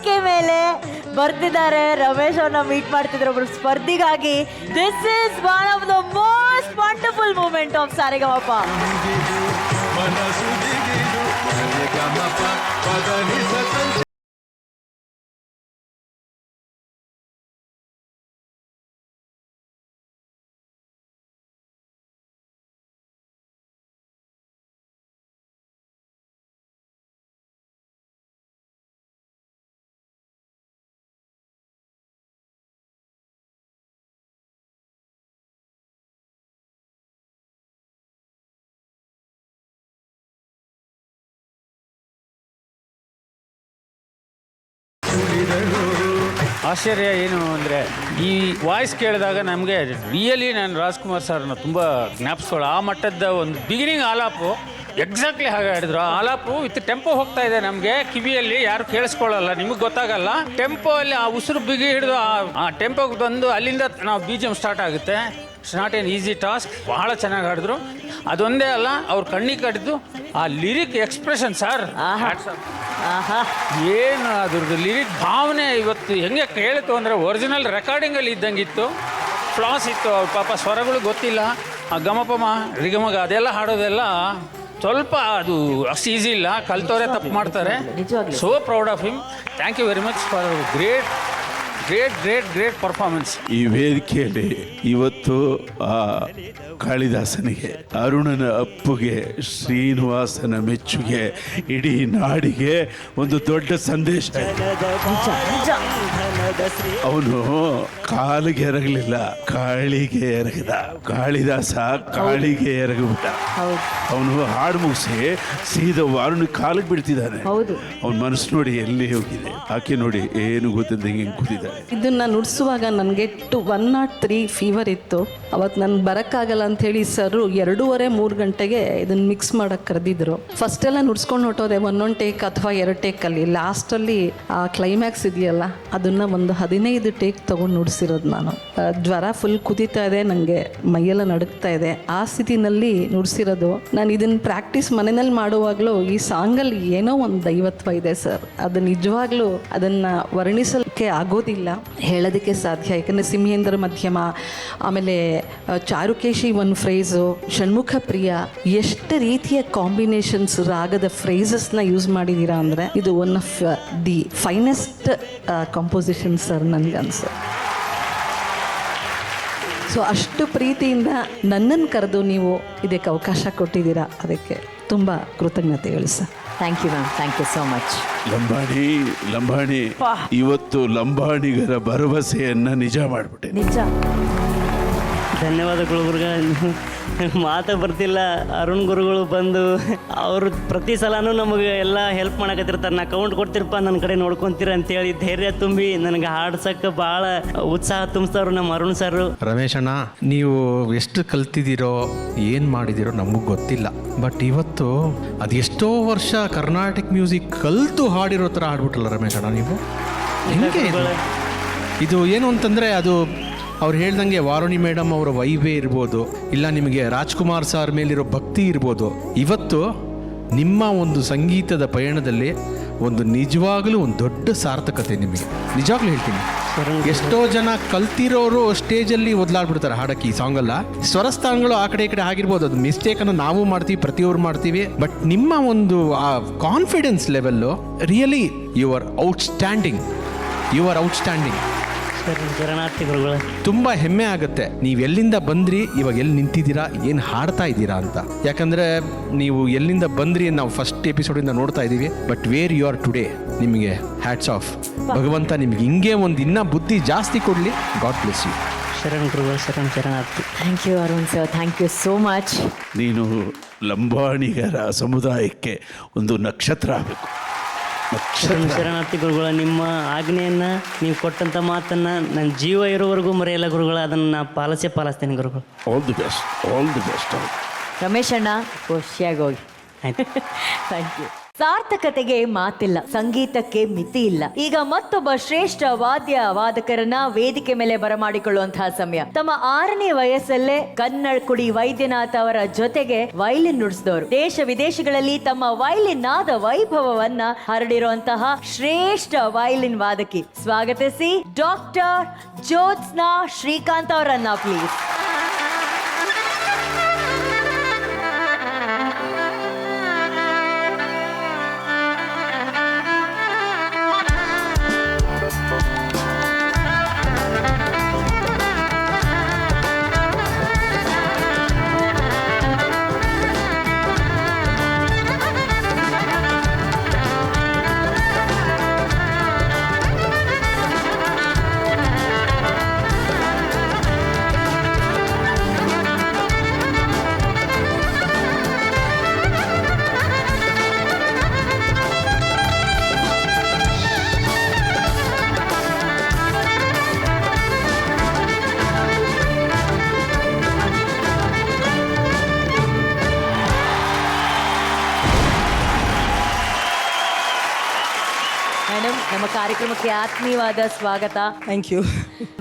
Speaker 1: ವೇದಿಕೆ ಮೇಲೆ ಬರ್ತಿದ್ದಾರೆ. ರಮೇಶ್ ಅವ್ರನ್ನ ಮೀಟ್ ಮಾಡ್ತಿದ್ರು ಒಬ್ರು ಸ್ಪರ್ಧಿಗಾಗಿ. This is one of the most wonderful moment of Saregamapa.
Speaker 6: ಆಶ್ಚರ್ಯ ಏನು ಅಂದರೆ ಈ ವಾಯ್ಸ್ ಕೇಳಿದಾಗ ನಮಗೆ ರಿಯಲಿ ನಾನು ರಾಜ್ಕುಮಾರ್ ಸರ್ನ ತುಂಬ ಜ್ಞಾಪಿಸ್ಕೊಳ್ಳೋ ಆ ಮಟ್ಟದ ಒಂದು ಬಿಗಿನಿಂಗ್ ಆಲಾಪು ಎಕ್ಸಾಕ್ಟ್ಲಿ ಹಾಗೆ ಹೇಳಿದ್ರು. ಆ ಆಲಾಪು ವಿತ್ ಟೆಂಪೋ ಹೋಗ್ತಾ ಇದೆ, ನಮಗೆ ಕಿವಿಯಲ್ಲಿ ಯಾರು ಕೇಳಿಸ್ಕೊಳ್ಳಲ್ಲ, ನಿಮಗೆ ಗೊತ್ತಾಗಲ್ಲ. ಟೆಂಪೋ ಅಲ್ಲಿ ಆ ಉಸಿರು ಬಿಗಿ ಹಿಡಿದು ಆ ಟೆಂಪೋಗೆ ಬಂದು ಅಲ್ಲಿಂದ ನಾವು BGM ಸ್ಟಾರ್ಟ್ ಆಗುತ್ತೆ. It's not an easy task. ಬಹಳ ಚೆನ್ನಾಗಿ ಹಾಡಿದ್ರು. ಅದೊಂದೇ ಅಲ್ಲ, ಅವ್ರು ಕಣ್ಣಿಗೆ ಕಟ್ಟಿದ್ದು ಆ ಲಿರಿಕ್ ಎಕ್ಸ್ಪ್ರೆಷನ್ ಸರ್, ಏನು ಅದ್ರದ್ದು ಲಿರಿಕ್ ಭಾವನೆ ಇವತ್ತು ಹೆಂಗೆ ಕೇಳಿತು ಅಂದರೆ ಒರಿಜಿನಲ್ ರೆಕಾರ್ಡಿಂಗಲ್ಲಿ ಇದ್ದಂಗಿತ್ತು. ಫ್ಲಾಸ್ ಇತ್ತು. ಅವ್ರ ಪಾಪ ಸ್ವರಗಳು ಗೊತ್ತಿಲ್ಲ, ಆ ಗಮಪಮ ರಿಗಮಗ ಅದೆಲ್ಲ ಹಾಡೋದೆಲ್ಲ ಸ್ವಲ್ಪ ಅದು ಅಷ್ಟು ಈಸಿ ಇಲ್ಲ, ಕಲ್ತವ್ರೆ ತಪ್ಪು ಮಾಡ್ತಾರೆ. So proud of him. Thank you very much for great great great great performance.
Speaker 2: ಈ ವೇದಿಕೆಯಲ್ಲಿ ಇವತ್ತು ಆ ಕಾಳಿದಾಸನಿಗೆ, ಅರುಣನ ಅಪ್ಪುಗೆ, ಶ್ರೀನಿವಾಸನ ಮೆಚ್ಚುಗೆ, ಇಡೀ ನಾಡಿಗೆ ಒಂದು ದೊಡ್ಡ ಸಂದೇಶ. ಅವನು ಕಾಲಿಗೆ ಎರಗಲಿಲ್ಲ, ಕಾಳಿಗೆ ಎರಗದ. ಕಾಳಿದಾಸ ಕಾಳಿಗೆ ಎರಗಬಿಟ್ಟ. ಅವನು ಹಾಡು ಮುಗಿಸಿ ಸೀದಾ ವಾರುಣ ಕಾಲಿಗೆ ಬಿಡ್ತಿದ್ದಾನೆ. ಅವನ ಮನಸ್ಸು ನೋಡಿ ಎಲ್ಲಿ ಹೋಗಿದೆ, ಆಕೆ ನೋಡಿ ಏನು ಗೊತ್ತಿದ್ದಂಗೆ ಹಿಂಗೆ ಕೂತಿದ್ದಾಳೆ.
Speaker 7: ಇದನ್ನ ನುಡಿಸುವಾಗ ನನಗೆ 103 ಫೀವರ್ ಇತ್ತು. ಅವತ್ತು ನಾನು ಬರೋಕ್ಕಾಗಲ್ಲ ಅಂಥೇಳಿ ಸರ್ 2:30-3 ಗಂಟೆಗೆ ಇದನ್ನು ಮಿಕ್ಸ್ ಮಾಡೋಕ್ಕೆ ಕರೆದಿದ್ರು. ಫಸ್ಟ್ ಎಲ್ಲ ನುಡ್ಸ್ಕೊಂಡು ಹೊಟ್ಟೋದೆ, ಒಂದೊಂದು ಟೇಕ್ ಅಥವಾ 2 ಟೇಕಲ್ಲಿ. ಲಾಸ್ಟಲ್ಲಿ ಆ ಕ್ಲೈಮ್ಯಾಕ್ಸ್ ಇದೆಯಲ್ಲ, ಅದನ್ನು ಒಂದು 15 ಟೇಕ್ ತೊಗೊಂಡು ನುಡಿಸಿರೋದು ನಾನು. ಜ್ವರ ಫುಲ್ ಕುದೀತಾ ಇದೆ, ನನಗೆ ಮೈಯೆಲ್ಲ ನಡುಗ್ತಾ ಇದೆ. ಆ ಸ್ಥಿತಿನಲ್ಲಿ ನುಡಿಸಿರೋದು. ನಾನು ಇದನ್ನು ಪ್ರಾಕ್ಟೀಸ್ ಮನೆಯಲ್ಲಿ ಮಾಡುವಾಗಲೂ ಈ ಸಾಂಗಲ್ಲಿ ಏನೋ ಒಂದು ದೈವತ್ವ ಇದೆ ಸರ್. ಅದು ನಿಜವಾಗ್ಲೂ ಅದನ್ನು ವರ್ಣಿಸಲಿಕ್ಕೆ ಆಗೋದಿಲ್ಲ, ಹೇಳೋದಕ್ಕೆ ಸಾಧ್ಯ. ಯಾಕಂದರೆ ಸಿಂಹೇಂದ್ರ ಮಧ್ಯಮ, ಆಮೇಲೆ ಚಾರುಕೇಶಿ ಒಂದು ಫ್ರೇಝು, ಷಣ್ಮುಖ ಪ್ರಿಯ, ಎಷ್ಟು ರೀತಿಯ ಕಾಂಬಿನೇಷನ್ಸ್ ರಾಗದ ಫ್ರೇಸಸ್ನ ಯೂಸ್ ಮಾಡಿದ್ದೀರಾ ಅಂದರೆ ಇದು one of the finest composition sir ನನಗೆ ಅನ್ಸುತ್ತೆ. ಸೊ ಅಷ್ಟು ಪ್ರೀತಿಯಿಂದ ನನ್ನನ್ನು ಕರೆದು ನೀವು ಇದಕ್ಕೆ ಅವಕಾಶ ಕೊಟ್ಟಿದ್ದೀರಾ, ಅದಕ್ಕೆ ತುಂಬ ಕೃತಜ್ಞತೆಗಳು sir.
Speaker 1: Thank you ma'am, thank you so much.
Speaker 2: Lambani ಇವತ್ತು ಲಂಬಾಣಿಗರ ಭರವಸೆಯನ್ನ ನಿಜ ಮಾಡಿಬಿಟ್ಟೆ.
Speaker 1: ನಿಜ.
Speaker 8: ಧನ್ಯವಾದಗಳು ಗುರುಗಳು. ಮಾತು ಬರ್ತಿಲ್ಲ. ಅರುಣ್ ಗುರುಗಳು ಬಂದು ಅವರು ಪ್ರತಿ ಸಲನೂ ನಮಗೆ ಎಲ್ಲ ಹೆಲ್ಪ್ ಮಾಡಕತ್ತಿರ್ತಾರೆ. ನಾ ಅಕೌಂಟ್ ಕೊಡ್ತಿರಪ್ಪ, ನನ್ನ ಕಡೆ ನೋಡ್ಕೊತೀರ ಅಂತೇಳಿ ಧೈರ್ಯ ತುಂಬಿ ನನಗೆ ಹಾಡ್ಸಕ್ಕೆ ಭಾಳ ಉತ್ಸಾಹ ತುಂಬಿಸ್ತವ್ರು ನಮ್ಮ ಅರುಣ್ ಸರ್.
Speaker 9: ರಮೇಶ್ ಅಣ್ಣ, ನೀವು ಎಷ್ಟು ಕಲ್ತಿದ್ದೀರೋ ಏನು ಮಾಡಿದ್ದೀರೋ ನಮಗೆ ಗೊತ್ತಿಲ್ಲ. ಬಟ್ ಇವತ್ತು ಅದೆಷ್ಟೋ ವರ್ಷ ಕರ್ನಾಟಕ ಮ್ಯೂಸಿಕ್ ಕಲ್ತು ಹಾಡಿರೋ ಥರ ಹಾಡ್ಬಿಟ್ರಲ್ಲ ರಮೇಶ್ ಅಣ್ಣ ನೀವು. ಹೆಂಗೆ ಇದು ಏನು ಅಂತಂದರೆ, ಅದು ಅವ್ರು ಹೇಳ್ದಂಗೆ ವಾರುಣಿ ಮೇಡಮ್ ಅವರ ವೈವೇ ಇರ್ಬೋದು, ಇಲ್ಲ ನಿಮಗೆ ರಾಜ್ಕುಮಾರ್ ಸರ್ ಮೇಲಿರೋ ಭಕ್ತಿ ಇರ್ಬೋದು. ಇವತ್ತು ನಿಮ್ಮ ಒಂದು ಸಂಗೀತದ ಪಯಣದಲ್ಲಿ ಒಂದು ನಿಜವಾಗಲೂ ಒಂದು ದೊಡ್ಡ ಸಾರ್ಥಕತೆ ನಿಮಗೆ. ನಿಜವಾಗ್ಲೂ ಹೇಳ್ತೀನಿ, ಎಷ್ಟೋ ಜನ ಕಲ್ತಿರೋರು ಸ್ಟೇಜಲ್ಲಿ ಒದ್ಲಾಡ್ಬಿಡ್ತಾರೆ ಹಾಡಕ್ಕೆ ಈ ಸಾಂಗಲ್ಲ. ಸ್ವರಸ್ಥಾನಗಳು ಆ ಕಡೆ ಈ ಕಡೆ ಆಗಿರ್ಬೋದು, ಅದು ಮಿಸ್ಟೇಕನ್ನು ನಾವು ಮಾಡ್ತೀವಿ, ಪ್ರತಿಯೊಬ್ಬರು ಮಾಡ್ತೀವಿ. ಬಟ್ ನಿಮ್ಮ ಒಂದು ಆ confidence level really you are outstanding.
Speaker 8: ಶರಣಾರ್ಥಿ ಗುರುಗಳು.
Speaker 9: ತುಂಬ ಹೆಮ್ಮೆ ಆಗುತ್ತೆ ನೀವು ಎಲ್ಲಿಂದ ಬಂದ್ರಿ, ಇವಾಗ ಎಲ್ಲಿ ನಿಂತಿದ್ದೀರಾ, ಏನು ಹಾಡ್ತಾ ಇದ್ದೀರಾ ಅಂತ. ಯಾಕಂದರೆ ನೀವು ಎಲ್ಲಿಂದ ಬಂದ್ರಿ ನಾವು ಫಸ್ಟ್ ಎಪಿಸೋಡಿಂದ ನೋಡ್ತಾ ಇದ್ದೀವಿ. But where you are today, ನಿಮಗೆ ಹ್ಯಾಟ್ಸ್ ಆಫ್. ಭಗವಂತ ನಿಮಗೆ ಹಿಂಗೆ ಒಂದು ಇನ್ನೂ ಬುದ್ಧಿ ಜಾಸ್ತಿ ಕೊಡಲಿ. God bless you.
Speaker 8: ಶರಣ್ ಗುರುಗಳು, ಶರಣಾರ್ಥಿ.
Speaker 1: Thank you Arun sir, thank you so much.
Speaker 2: ನೀನು ಲಂಬಾಣಿಗರ ಸಮುದಾಯಕ್ಕೆ ಒಂದು ನಕ್ಷತ್ರ ಆಗಬೇಕು.
Speaker 8: ಶರಣಾರ್ಥಿ ಗುರುಗಳ, ನಿಮ್ಮ ಆಜ್ಞೆಯನ್ನು, ನೀವು ಕೊಟ್ಟಂಥ ಮಾತನ್ನು ನನ್ನ ಜೀವ ಇರೋವರೆಗೂ ಮರೆಯಲ್ಲ ಗುರುಗಳ. ಅದನ್ನು ನಾನು ಪಾಲಿಸ್ತೇನೆ ಗುರುಗಳು.
Speaker 2: All the best.
Speaker 1: ರಮೇಶ್ ಅಣ್ಣ ಖುಷಿಯಾಗಿ ಹೋಗಿ.
Speaker 8: ಆಯ್ತು.
Speaker 1: Thank you. ಸಾರ್ಥಕತೆಗೆ ಮಾತಿಲ್ಲ, ಸಂಗೀತಕ್ಕೆ ಮಿತಿ ಇಲ್ಲ. ಈಗ ಮತ್ತೊಬ್ಬ ಶ್ರೇಷ್ಠ ವಾದಕರನ್ನ ವೇದಿಕೆ ಮೇಲೆ ಬರಮಾಡಿಕೊಳ್ಳುವಂತಹ ಸಮಯ. ತಮ್ಮ 6ನೇ ವಯಸ್ಸಲ್ಲೇ ಕನ್ನಡಕುಡಿ ವೈದ್ಯನಾಥ್ ಅವರ ಜೊತೆಗೆ ವೈಲಿನ್ ನುಡಿಸಿದವರು. ದೇಶ ವಿದೇಶಗಳಲ್ಲಿ ತಮ್ಮ ವೈಲಿನ್ ನಾದ ವೈಭವವನ್ನ ಹರಡಿರುವಂತಹ ಶ್ರೇಷ್ಠ ವೈಲಿನ್ ವಾದಕಿ. ಸ್ವಾಗತಿಸಿ ಡಾಕ್ಟರ್ ಜ್ಯೋತ್ಸ್ನಾ ಶ್ರೀಕಾಂತ್ ಅವರನ್ನ ಪ್ಲೀಸ್. ಮೇಡಮ್, ನಮ್ಮ ಕಾರ್ಯಕ್ರಮಕ್ಕೆ ಆತ್ಮೀಯವಾದ ಸ್ವಾಗತ.
Speaker 10: ಥ್ಯಾಂಕ್ ಯು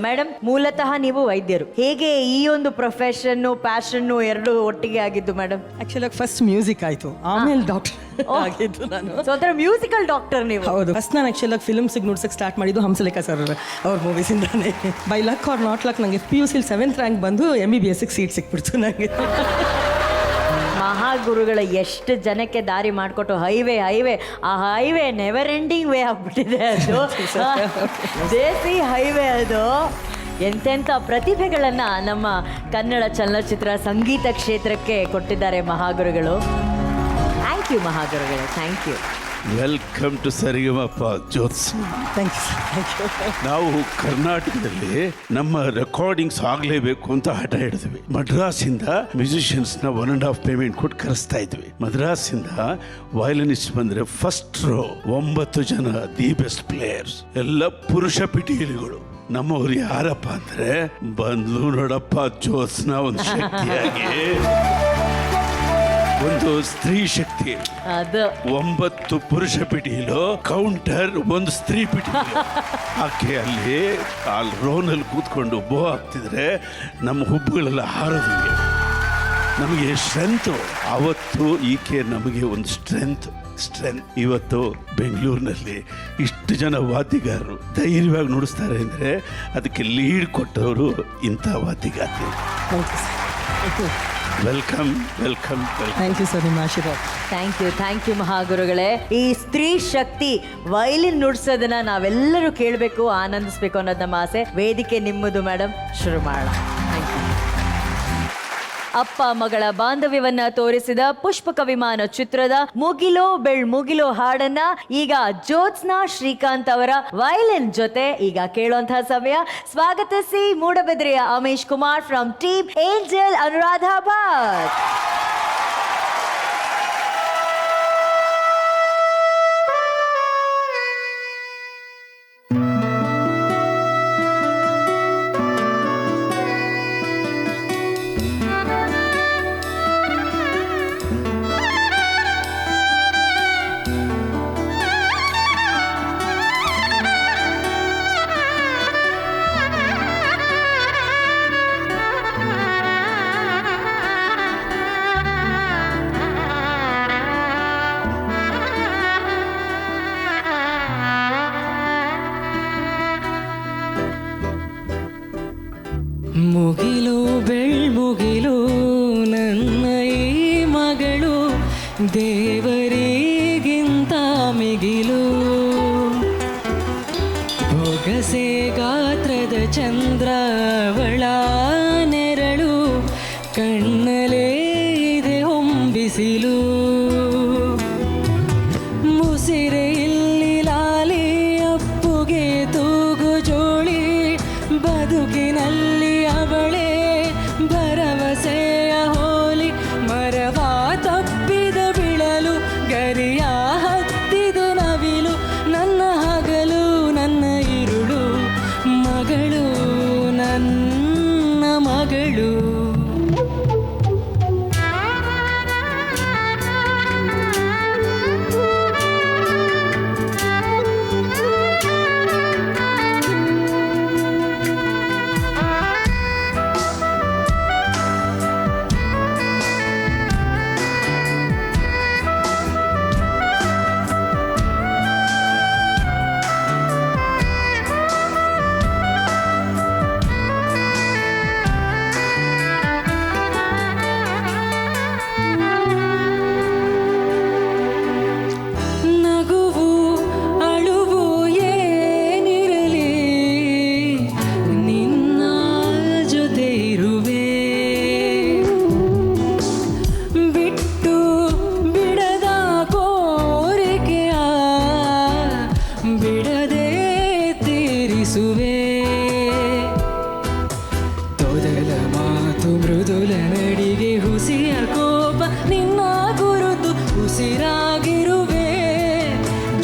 Speaker 1: ಮೇಡಮ್, ಮೂಲತಃ ನೀವು ವೈದ್ಯರು. ಹೇಗೆ ಈ ಒಂದು ಪ್ರೊಫೆಷನ್ ಪ್ಯಾಷನ್ ಎರಡು ಒಟ್ಟಿಗೆ ಆಗಿದ್ದು ಮೇಡಮ್?
Speaker 10: ಆಕ್ಚುಲಿ ಫಸ್ಟ್ ಮ್ಯೂಸಿಕ್ ಆಯಿತು, ಆಮೇಲೆ ಡಾಕ್ಟರ್ ಆಗಿದ್ದು ನಾನು.
Speaker 1: ಸೊ ಅದರ ಮ್ಯೂಸಿಕಲ್ ಡಾಕ್ಟರ್ ನೀವು?
Speaker 10: ಹೌದು. ಫಸ್ಟ್ ನಾನು ಆಕ್ಚುಲಿ ಫಿಲ್ಮ್ಸಿಗೆ ನೋಡ್ಸಕ್ಕೆ ಸ್ಟಾರ್ಟ್ ಮಾಡಿದ್ದು ಹಂಸಲೇಖ ಸರ್ ಅವ್ರ ಮೂವೀಸಿಂದಾನೆ. By luck or not luck ನನಗೆ PUC 7th ರ್ಯಾಂಕ್ ಬಂದು MBBS ಸೀಟ್ ಸಿಕ್ಬಿಡ್ತು ನನಗೆ.
Speaker 1: ಮಹಾಗುರುಗಳ ಎಷ್ಟು ಜನಕ್ಕೆ ದಾರಿ ಮಾಡಿಕೊಟ್ಟು ಹೈವೇ ಆ ಹೈವೇ ನೆವರ್ ಎಂಡಿಂಗ್ ವೇ ಆಗ್ಬಿಟ್ಟಿದೆ ಅದು. ದೇಸಿ ಹೈವೇ ಅದು. ಎಂತೆಂಥ ಪ್ರತಿಭೆಗಳನ್ನು ನಮ್ಮ ಕನ್ನಡ ಚಲನಚಿತ್ರ ಸಂಗೀತ ಕ್ಷೇತ್ರಕ್ಕೆ ಕೊಟ್ಟಿದ್ದಾರೆ ಮಹಾಗುರುಗಳು. ಥ್ಯಾಂಕ್ ಯು ಮಹಾಗುರುಗಳು, thank you.
Speaker 2: Welcome to Saregamapa Jyotsna.
Speaker 10: Thank you sir, thank you.
Speaker 2: ನಾವು ಕರ್ನಾಟಕದಲ್ಲಿ ನಮ್ಮ ರೆಕಾರ್ಡಿಂಗ್ಸ್ ಆಗಲೇಬೇಕು ಅಂತ ಹಠ ಹಿಡಿದ್ವಿ. ಮದ್ರಾಸಿಂದ ಮ್ಯೂಸಿಷಿಯನ್ಸ್ನ 1.5 ಪೇಮೆಂಟ್ ಕೊಟ್ಟು ಕರೆಸ್ತಾ ಇದ್ವಿ. ಮದ್ರಾಸಿಂದ ವಯಲಿನಿಸ್ಟ್ ಬಂದರೆ ಫಸ್ಟ್ ರೋ 9 ಜನ ದಿ ಬೆಸ್ಟ್ ಪ್ಲೇಯರ್ಸ್, ಎಲ್ಲ ಪುರುಷ ಪಿಟೀಲಿಗಳು. ನಮ್ಮವ್ರು ಯಾರಪ್ಪ ಅಂದರೆ ಬಂದ್ಲು ನೋಡಪ್ಪ ಜ್ಯೋತ್ಸ್ನಾ ಒಂದು ಶಕ್ತಿಯಾಗಿ, ಒಂದು ಸ್ತ್ರೀ ಶಕ್ತಿ.
Speaker 1: ಅದು
Speaker 2: 9 ಪುರುಷ ಪಿಟೀಲು ಕೌಂಟರ್, ಒಂದು ಸ್ತ್ರೀ ಪಿಟೀಲು. ಆಕೆ ಅಲ್ಲಿ ರೋನಲ್ಲಿ ಕೂತ್ಕೊಂಡು ಬೋ ಆಗ್ತಿದ್ರೆ ನಮ್ಮ ಹುಬ್ಬುಗಳೆಲ್ಲ ಹಾರೋದಿವೆ. ನಮಗೆ ಸ್ಟ್ರೆಂತು. ಅವತ್ತು ಈಕೆ ನಮಗೆ ಒಂದು ಸ್ಟ್ರೆಂತ್. ಇವತ್ತು ಬೆಂಗಳೂರಿನಲ್ಲಿ ಇಷ್ಟು ಜನ ವಾದ್ಯಗಾರರು ಧೈರ್ಯವಾಗಿ ನುಡಿಸ್ತಾರೆ ಅಂದರೆ ಅದಕ್ಕೆ ಲೀಡ್ ಕೊಟ್ಟವರು ಇಂಥ ವಾದ್ಯಗಾರರು. Welcome welcome welcome.
Speaker 10: Thank you sir, ನಿಮ್ಮ ಆಶೀರ್ವಾದ.
Speaker 1: ಥ್ಯಾಂಕ್ ಯು ಮಹಾಗುರುಗಳೇ. ಈ ಸ್ತ್ರೀ ಶಕ್ತಿ ವೈಲಿನ್ ನುಡ್ಸೋದನ್ನ ನಾವೆಲ್ಲರೂ ಕೇಳಬೇಕು, ಆನಂದಿಸ್ಬೇಕು ಅನ್ನೋದು ನಮ್ಮ ಆಸೆ. ವೇದಿಕೆ ನಿಮ್ಮದು ಮೇಡಮ್, ಶುರು ಮಾಡೋಣ. Thank you. ಅಪ್ಪ ಮಗಳ ಬಾಂಧವ್ಯವನ್ನ ತೋರಿಸಿದ ಪುಷ್ಪಕ ವಿಮಾನ ಚಿತ್ರದ ಮುಗಿಲೋ ಮುಗಿಲೋ ಹಾಡನ್ನ ಈಗ ಜ್ಯೋತ್ಸ್ನಾ ಶ್ರೀಕಾಂತ್ ಅವರ ವಯಲಿನ್ ಜೊತೆ ಈಗ ಕೇಳುವಂತಹ ಸಮಯ. ಸ್ವಾಗತಿಸಿ ಮೂಡಬಿದ್ರೆಯ Amesh Kumar from team angel Anuradha Bhat.
Speaker 10: ಮುಗಿಲು ಬೆಳ್ಮುಗಿಲು ನನ್ನ ಈ ಮಗಳು, ದೇವರಿಗಿಂತ ಮಿಗಿಲು. ಬೊಗಸೆ ಗಾತ್ರದ ಚಂದ್ರವಳ ನೆರಳು, ಕಣ್ಣಲೇ ಇದೆ ಹೊಂಬಿಸಿಲು. ಮುಸಿರೆ ಇಲ್ಲಿ ಲಾಲಿ ಅಪ್ಪುಗೆ ತೂಗು ಜೋಳಿ, ಬದುಕಿನಲ್ಲಿ ಅವಳೇ ಭರವಸೆಯ ಹೋಲಿ. ಮರವ ತಪ್ಪಿದ ಬಿಳಲು, ಗರಿಯ ಹತ್ತಿದ ನವಿಲು, ನನ್ನ ಹಗಲು ನನ್ನ ಇರುಳು, ಮಗಳು ನನ್ನ ಮಗಳು. ಮೃದುಲ ನಡಿಗೆ ಹುಸಿಯ ಕೋಪ ನಿನ್ನ ಗುರುತು ಉಸಿರಾಗಿರುವೆ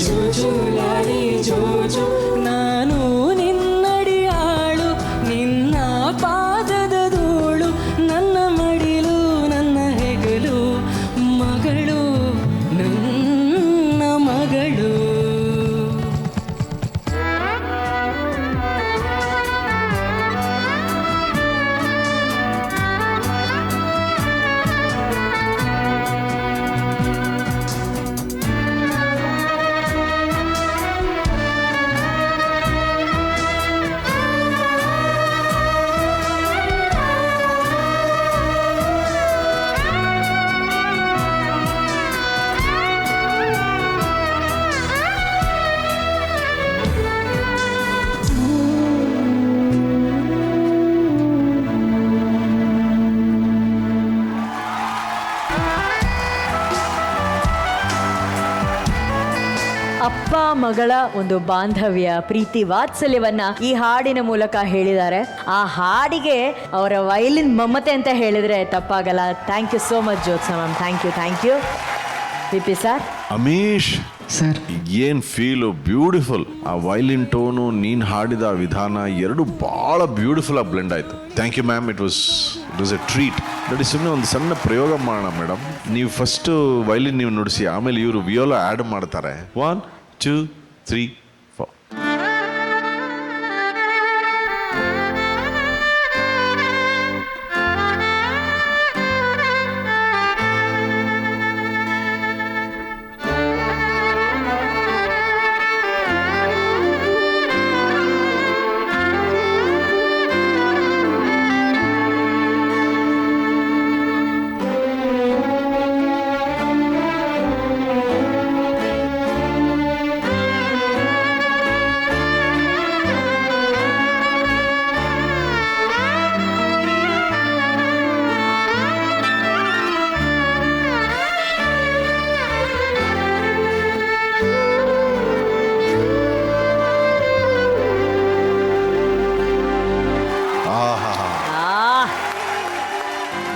Speaker 10: ಜೋಜೋಲಾಡಿ ಜೋಜೋ ನಾನು ನಿನ್ನಡಿಯಾಳು ನಿನ್ನ ಪಾದದ ಧೂಳು ನನ್ನ ಮಡಿಲು ನನ್ನ ಹೆಗಲು ಮಗಳು ನನ್ನ ಮಗಳು.
Speaker 1: ಅಪ್ಪ ಮಗಳ ಒಂದು ಬಾಂಧವ್ಯ ಪ್ರೀತಿ ವಾತ್ಸಲ್ಯವನ್ನ ಈ ಹಾಡಿನ ಮೂಲಕ ಹೇಳಿದ್ದಾರೆ. ಆ ಹಾಡಿಗೆ ಅವರ ವೈಲಿನ್ ಮಮತೆ ಅಂತ ಹೇಳಿದ್ರೆ ತಪ್ಪಾಗಲ್ಲ. Thank you so much Jyotsna ma'am. Thank you P sir.
Speaker 4: Amish
Speaker 9: sir
Speaker 4: ಏನ್ ಫೀಲು ಬ್ಯೂಟಿಫುಲ್. ಆ ವೈಲಿನ್ ಟೋನು ನೀನ್ ಹಾಡಿದ ವಿಧಾನ ಎರಡು ಬಹಳ ಬ್ಯೂಟಿಫುಲ್ ಆಗಿ ಬ್ಲೆಂಡ್ ಆಯ್ತು. Thank you ma'am. It was a treat. ನೋಡಿ, ಸುಮ್ಮನೆ ಒಂದು ಸಣ್ಣ ಪ್ರಯೋಗ ಮಾಡೋಣ ಮೇಡಮ್. ನೀವು ಫಸ್ಟ್ ವೈಲಿನ್ ನೀವು ನುಡಿಸಿ, ಆಮೇಲೆ ಇವರು ವಿಯೋಲಾ ಆ್ಯಡ್ ಮಾಡ್ತಾರೆ. 1 2 3 4.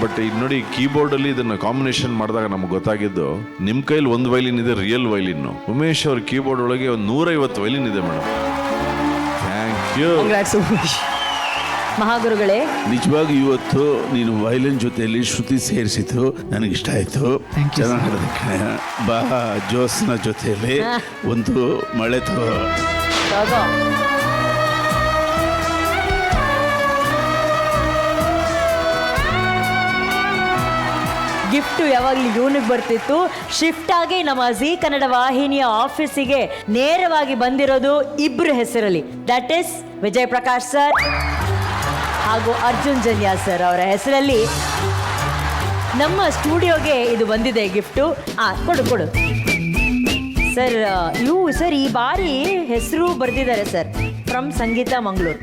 Speaker 4: ಬಟ್ ಈಗ ನೋಡಿ, ಕೀಬೋರ್ಡ್ ಅಲ್ಲಿ ಇದನ್ನ ಕಾಂಬಿನೇಷನ್ ಮಾಡಿದಾಗ ನಮ್ಗೆ ಗೊತ್ತಾಗಿದ್ದು, ನಿಮ್ ಕೈಲಿ ಒಂದು ವೈಲಿನ್ ಇದೆ, ರಿಯಲ್ ವೈಲಿನ್. ಉಮೇಶ್ ಅವ್ರ ಕೀಬೋರ್ಡ್ ಒಳಗೆ ಒಂದು 150 ವೈಲಿನ್ ಇದೆ ಮೇಡಮ್. Thank you.
Speaker 1: ಮಹಾಗುರುಗಳೇ,
Speaker 2: ನಿಜವಾಗಿ ಇವತ್ತು ನೀನು ವೈಲಿನ್ ಜೊತೆಯಲ್ಲಿ ಶ್ರುತಿ ಸೇರಿಸಿದ್ದು ನನಗಿಷ್ಟ ಆಯ್ತು. ಚೆನ್ನಾಗಿ ಹೇಳಿದಕ್ಕೆ. ಬಾ ಜ್ಯೋತ್ಸ್ನಾ ಜೊತೆಯಲ್ಲಿ ಒಂದು ಮಳೆ
Speaker 1: ತಗೋ. ಗಿಫ್ಟು ಯಾವಾಗಲೂ ಇವನಿಗೆ ಬರ್ತಿತ್ತು. ಶಿಫ್ಟ್ ಆಗಿ ನಮ್ಮ ಜಿ ಕನ್ನಡ ವಾಹಿನಿಯ ಆಫೀಸಿಗೆ ನೇರವಾಗಿ ಬಂದಿರೋದು ಇಬ್ಬರು ಹೆಸರಲ್ಲಿ. That is Vijay Prakash sir ಹಾಗೂ ಅರ್ಜುನ್ ಜನ್ಯಾ ಸರ್ ಅವರ ಹೆಸರಲ್ಲಿ ನಮ್ಮ ಸ್ಟುಡಿಯೋಗೆ ಇದು ಬಂದಿದೆ ಗಿಫ್ಟು. ಕೊಡು ಸರ್. ಸರ್ ಈ ಬಾರಿ ಹೆಸರು ಬರೆದಿದ್ದಾರೆ ಸರ್, ಫ್ರಮ್ ಸಂಗೀತ ಮಂಗಳೂರು.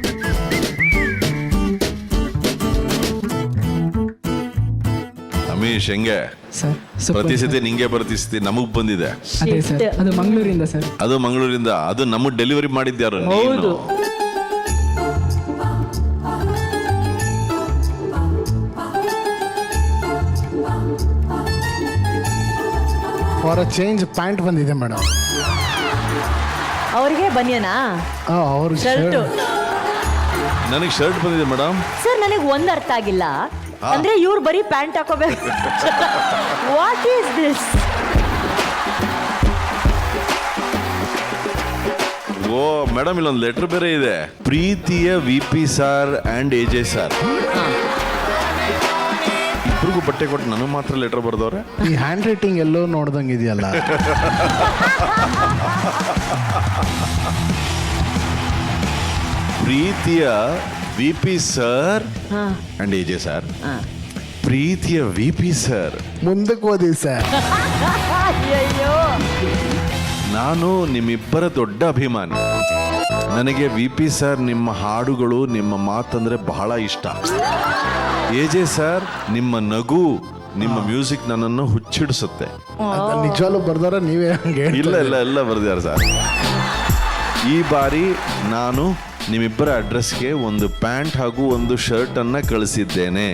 Speaker 4: ರಮೇಶ್, ಹೆಂಗೆ ಪ್ರತಿ ಸತಿ ನಿಂಗೆ ಬರ್ತಿಸ್ತಿ, ನಮಗ್ ಬಂದಿದೆ.
Speaker 10: ಅದು ಮಂಗಳೂರಿಂದ ಸರ್.
Speaker 4: ಅದು ಮಂಗಳೂರಿಂದ. ಅದು ನಮಗ್ ಡೆಲಿವರಿ ಮಾಡಿದ್ಯಾರು?
Speaker 1: ಹೌದು.
Speaker 5: ಫಾರ್ ಅ ಚೇಂಜ್ ಪ್ಯಾಂಟ್ ಬಂದಿದೆ ಮೇಡಮ್.
Speaker 1: ಅವ್ರಿಗೆ ಬನ್ಯನಾ?
Speaker 5: ಅವ್ರ
Speaker 1: ಶರ್ಟು.
Speaker 4: ನನಗೆ ಶರ್ಟ್ ಬಂದಿದೆ ಮೇಡಮ್.
Speaker 1: ಸರ್, ನನಗೆ ಒಂದು ಅರ್ಥ ಆಗಿಲ್ಲ. ಅಂದ್ರೆ ಇವ್ರು ಬರೀ ಪ್ಯಾಂಟ್ ಹಾಕೋಬೇಕು. What is this?
Speaker 4: Oh madam, ಇಲ್ಲೊಂದು ಲೆಟರ್ ಬೇರೆ ಇದೆ. ಪ್ರೀತಿಯ VP sir and AJ sir ಇಬ್ರಿಗೂ ಬಟ್ಟೆ ಕೊಟ್ಟು ನನಗೆ ಮಾತ್ರ ಲೆಟರ್ ಬರ್ದವ್ರೆ.
Speaker 5: ಈ ಹ್ಯಾಂಡ್ ರೈಟಿಂಗ್ ಎಲ್ಲೋ ನೋಡ್ದಂಗೆ ಇದೆಯಲ್ಲ.
Speaker 4: ಪ್ರೀತಿಯ VP sir and AJ sir. ಪ್ರೀತಿಯ VP ಸರ್.
Speaker 5: ಮುಂದಕ್ಕೆ ಓದಿ ಸರ್.
Speaker 1: ಅಯ್ಯೋ,
Speaker 4: ನಾನು ನಿಮ್ಮಿಬ್ಬರ ದೊಡ್ಡ ಅಭಿಮಾನಿ. ನನಗೆ VP ಸರ್ ನಿಮ್ಮ ಹಾಡುಗಳು, ನಿಮ್ಮ ಮಾತಂದ್ರೆ ಬಹಳ ಇಷ್ಟ. AJ ಸರ್ ನಿಮ್ಮ ನಗು, ನಿಮ್ಮ ಮ್ಯೂಸಿಕ್ ನನ್ನನ್ನು ಹುಚ್ಚಿಡಿಸುತ್ತೆ.
Speaker 5: ನಿಜವಾಗ್ಲೂ ಬರ್ದಾರ ನೀವೇ?
Speaker 4: ಇಲ್ಲ ಬರ್ದಿದ್ದಾರೆ ಸರ್. ಈ ಬಾರಿ ನಾನು ನಿಮ್ಮಿಬ್ಬರ ಅಡ್ರೆಸ್ಗೆ ಒಂದು ಪ್ಯಾಂಟ್ ಹಾಗೂ ಒಂದು ಶರ್ಟ್ ಅನ್ನ ಕಳಿಸಿದ್ದೇನೆ.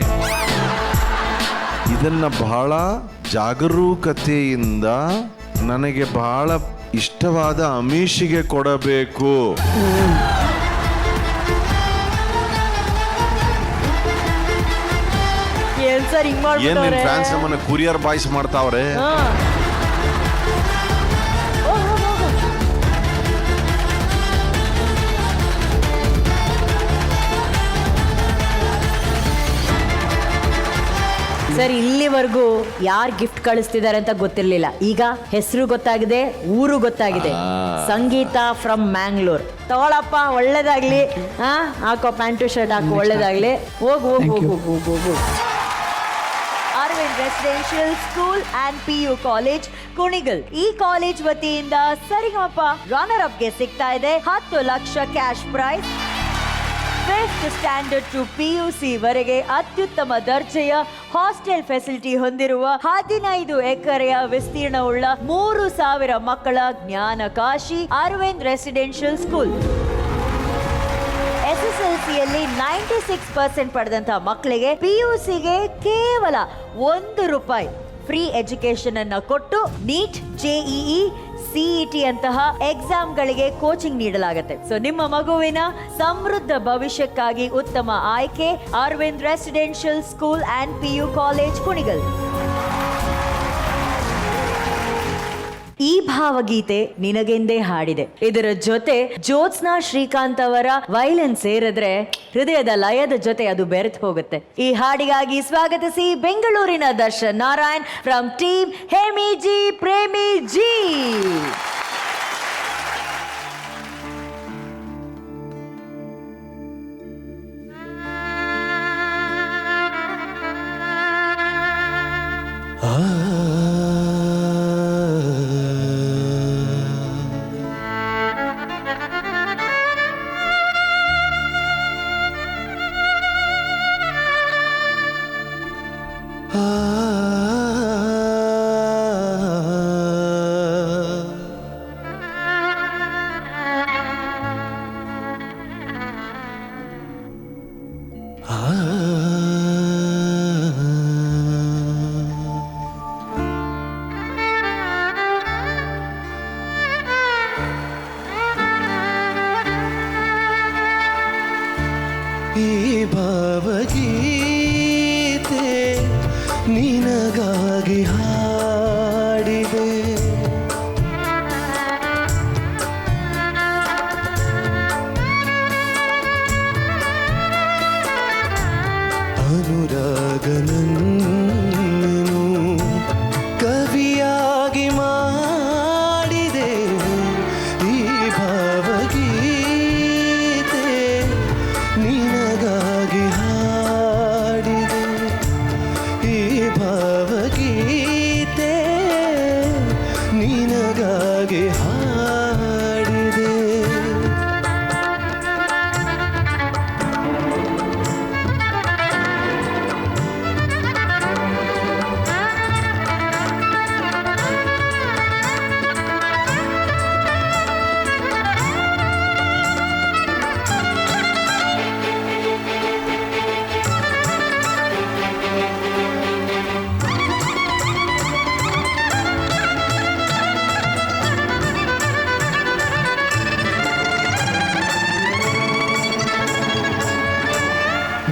Speaker 4: ಇದನ್ನ ಬಹಳ ಜಾಗರೂಕತೆಯಿಂದ ನನಗೆ ಬಹಳ ಇಷ್ಟವಾದ ಅಮೀಷಿಗೆ ಕೊಡಬೇಕು.
Speaker 1: ಏನ್ ಸರ್ ಹಿಂಗ್
Speaker 4: ಏನ್ ನಿನ್
Speaker 1: ಮಾಡ್ಬಿಟ್ಟವ್ರೆ?
Speaker 4: ಫ್ಯಾನ್ಸ್ ನಮ್ಮನ್ನ ಕುರಿಯರ್ ಬಾಯ್ಸ್ ಮಾಡ್ತಾವ್ರೆ.
Speaker 1: ಹಾ. ಓ, ಹೋ, ಹೋ, ಹೋ. ಸರ್ ಇಲ್ಲಿವರೆಗೂ ಯಾರು ಗಿಫ್ಟ್ ಕಳಿಸ್ತಿದ್ದಾರೆ ಅಂತ ಗೊತ್ತಿರ್ಲಿಲ್ಲ. ಈಗ ಹೆಸರು ಗೊತ್ತಾಗಿದೆ, ಊರು ಗೊತ್ತಾಗಿದೆ. ಸಂಗೀತ ಫ್ರಮ್ ಮ್ಯಾಂಗ್ಳೂರ್. ತಗೊಳಪ್ಪ, ಒಳ್ಳೇದಾಗ್ಲಿ. ಹಾಕೋ ಪ್ಯಾಂಟು ಶರ್ಟ್ ಹಾಕೋ, ಒಳ್ಳೇದಾಗ್ಲಿ. ಹೋಗು ಹೋಗು ಹೋಗು ಹೋಗು ಹೋಗು. Aravind residential school and PU college Kunigal. ಈ ಕಾಲೇಜ್ ವತಿಯಿಂದ ಸರಿಗಮಪ ರನ್ನರ್ ಅಪ್ಗೆ ಸಿಗ್ತಾ ಇದೆ 10 lakh cash prize. 5th standard to PUC ವರೆಗೆ ಅತ್ಯುತ್ತಮ ದರ್ಜೆಯ ಹಾಸ್ಟೆಲ್ ಫೆಸಿಲಿಟಿ ಹೊಂದಿರುವ 15 ಎಕರೆಯ ವಿಸ್ತೀರ್ಣವುಳ್ಳ 3000 ಮಕ್ಕಳ ಜ್ಞಾನ ಕಾಶಿ ಅರವಿಂದ್ ರೆಸಿಡೆನ್ಷಿಯಲ್ ಸ್ಕೂಲ್. SSLCಯಲ್ಲಿ 96% ಪಡೆದಂತಹ ಮಕ್ಕಳಿಗೆ PUCಗೆ ಕೇವಲ ₹1 ಫ್ರೀ ಎಜುಕೇಶನ್ ಅನ್ನ ಕೊಟ್ಟು ನೀಟ್, JEE, CET ಅಂತಹ ಎಕ್ಸಾಮ್ಗಳಿಗೆ ಕೋಚಿಂಗ್ ನೀಡಲಾಗುತ್ತೆ. ಸೊ ನಿಮ್ಮ ಮಗುವಿನ ಸಮೃದ್ಧ ಭವಿಷ್ಯಕ್ಕಾಗಿ ಉತ್ತಮ ಆಯ್ಕೆ Aravind residential school and PU college Kunigal. ಈ ಭಾವಗೀತೆ ನಿನಗೆಂದೇ ಹಾಡಿದೆ. ಇದರ ಜೊತೆ ಜ್ಯೋತ್ಸ್ನಾ ಶ್ರೀಕಾಂತ್ ಅವರ ವೈಲನ್ ಸೇರಿದ್ರೆ ಹೃದಯದ ಲಯದ ಜೊತೆ ಅದು ಬೆರೆತು ಹೋಗುತ್ತೆ. ಈ ಹಾಡಿಗಾಗಿ ಸ್ವಾಗತಿಸಿ ಬೆಂಗಳೂರಿನ Darshan Narayan from team Hemi ji Premi G.
Speaker 11: ಈ ಭಾವಗೀತೆ ನಿನಗಾಗಿ ಹಾಡಿದೆ. ಅನುರಾಗನನ್ನು ಕವಿಯಾಗಿ ಮಾಡಿದೆ. ಈ ಭಾವಗೀತೆ ನಿನಗಾಗಿ ಹಾಡಿದೆ. ಈ ಭಾವಗೀತೆ ನಿನಗಾಗಿ ಹಾಡಿದೆ.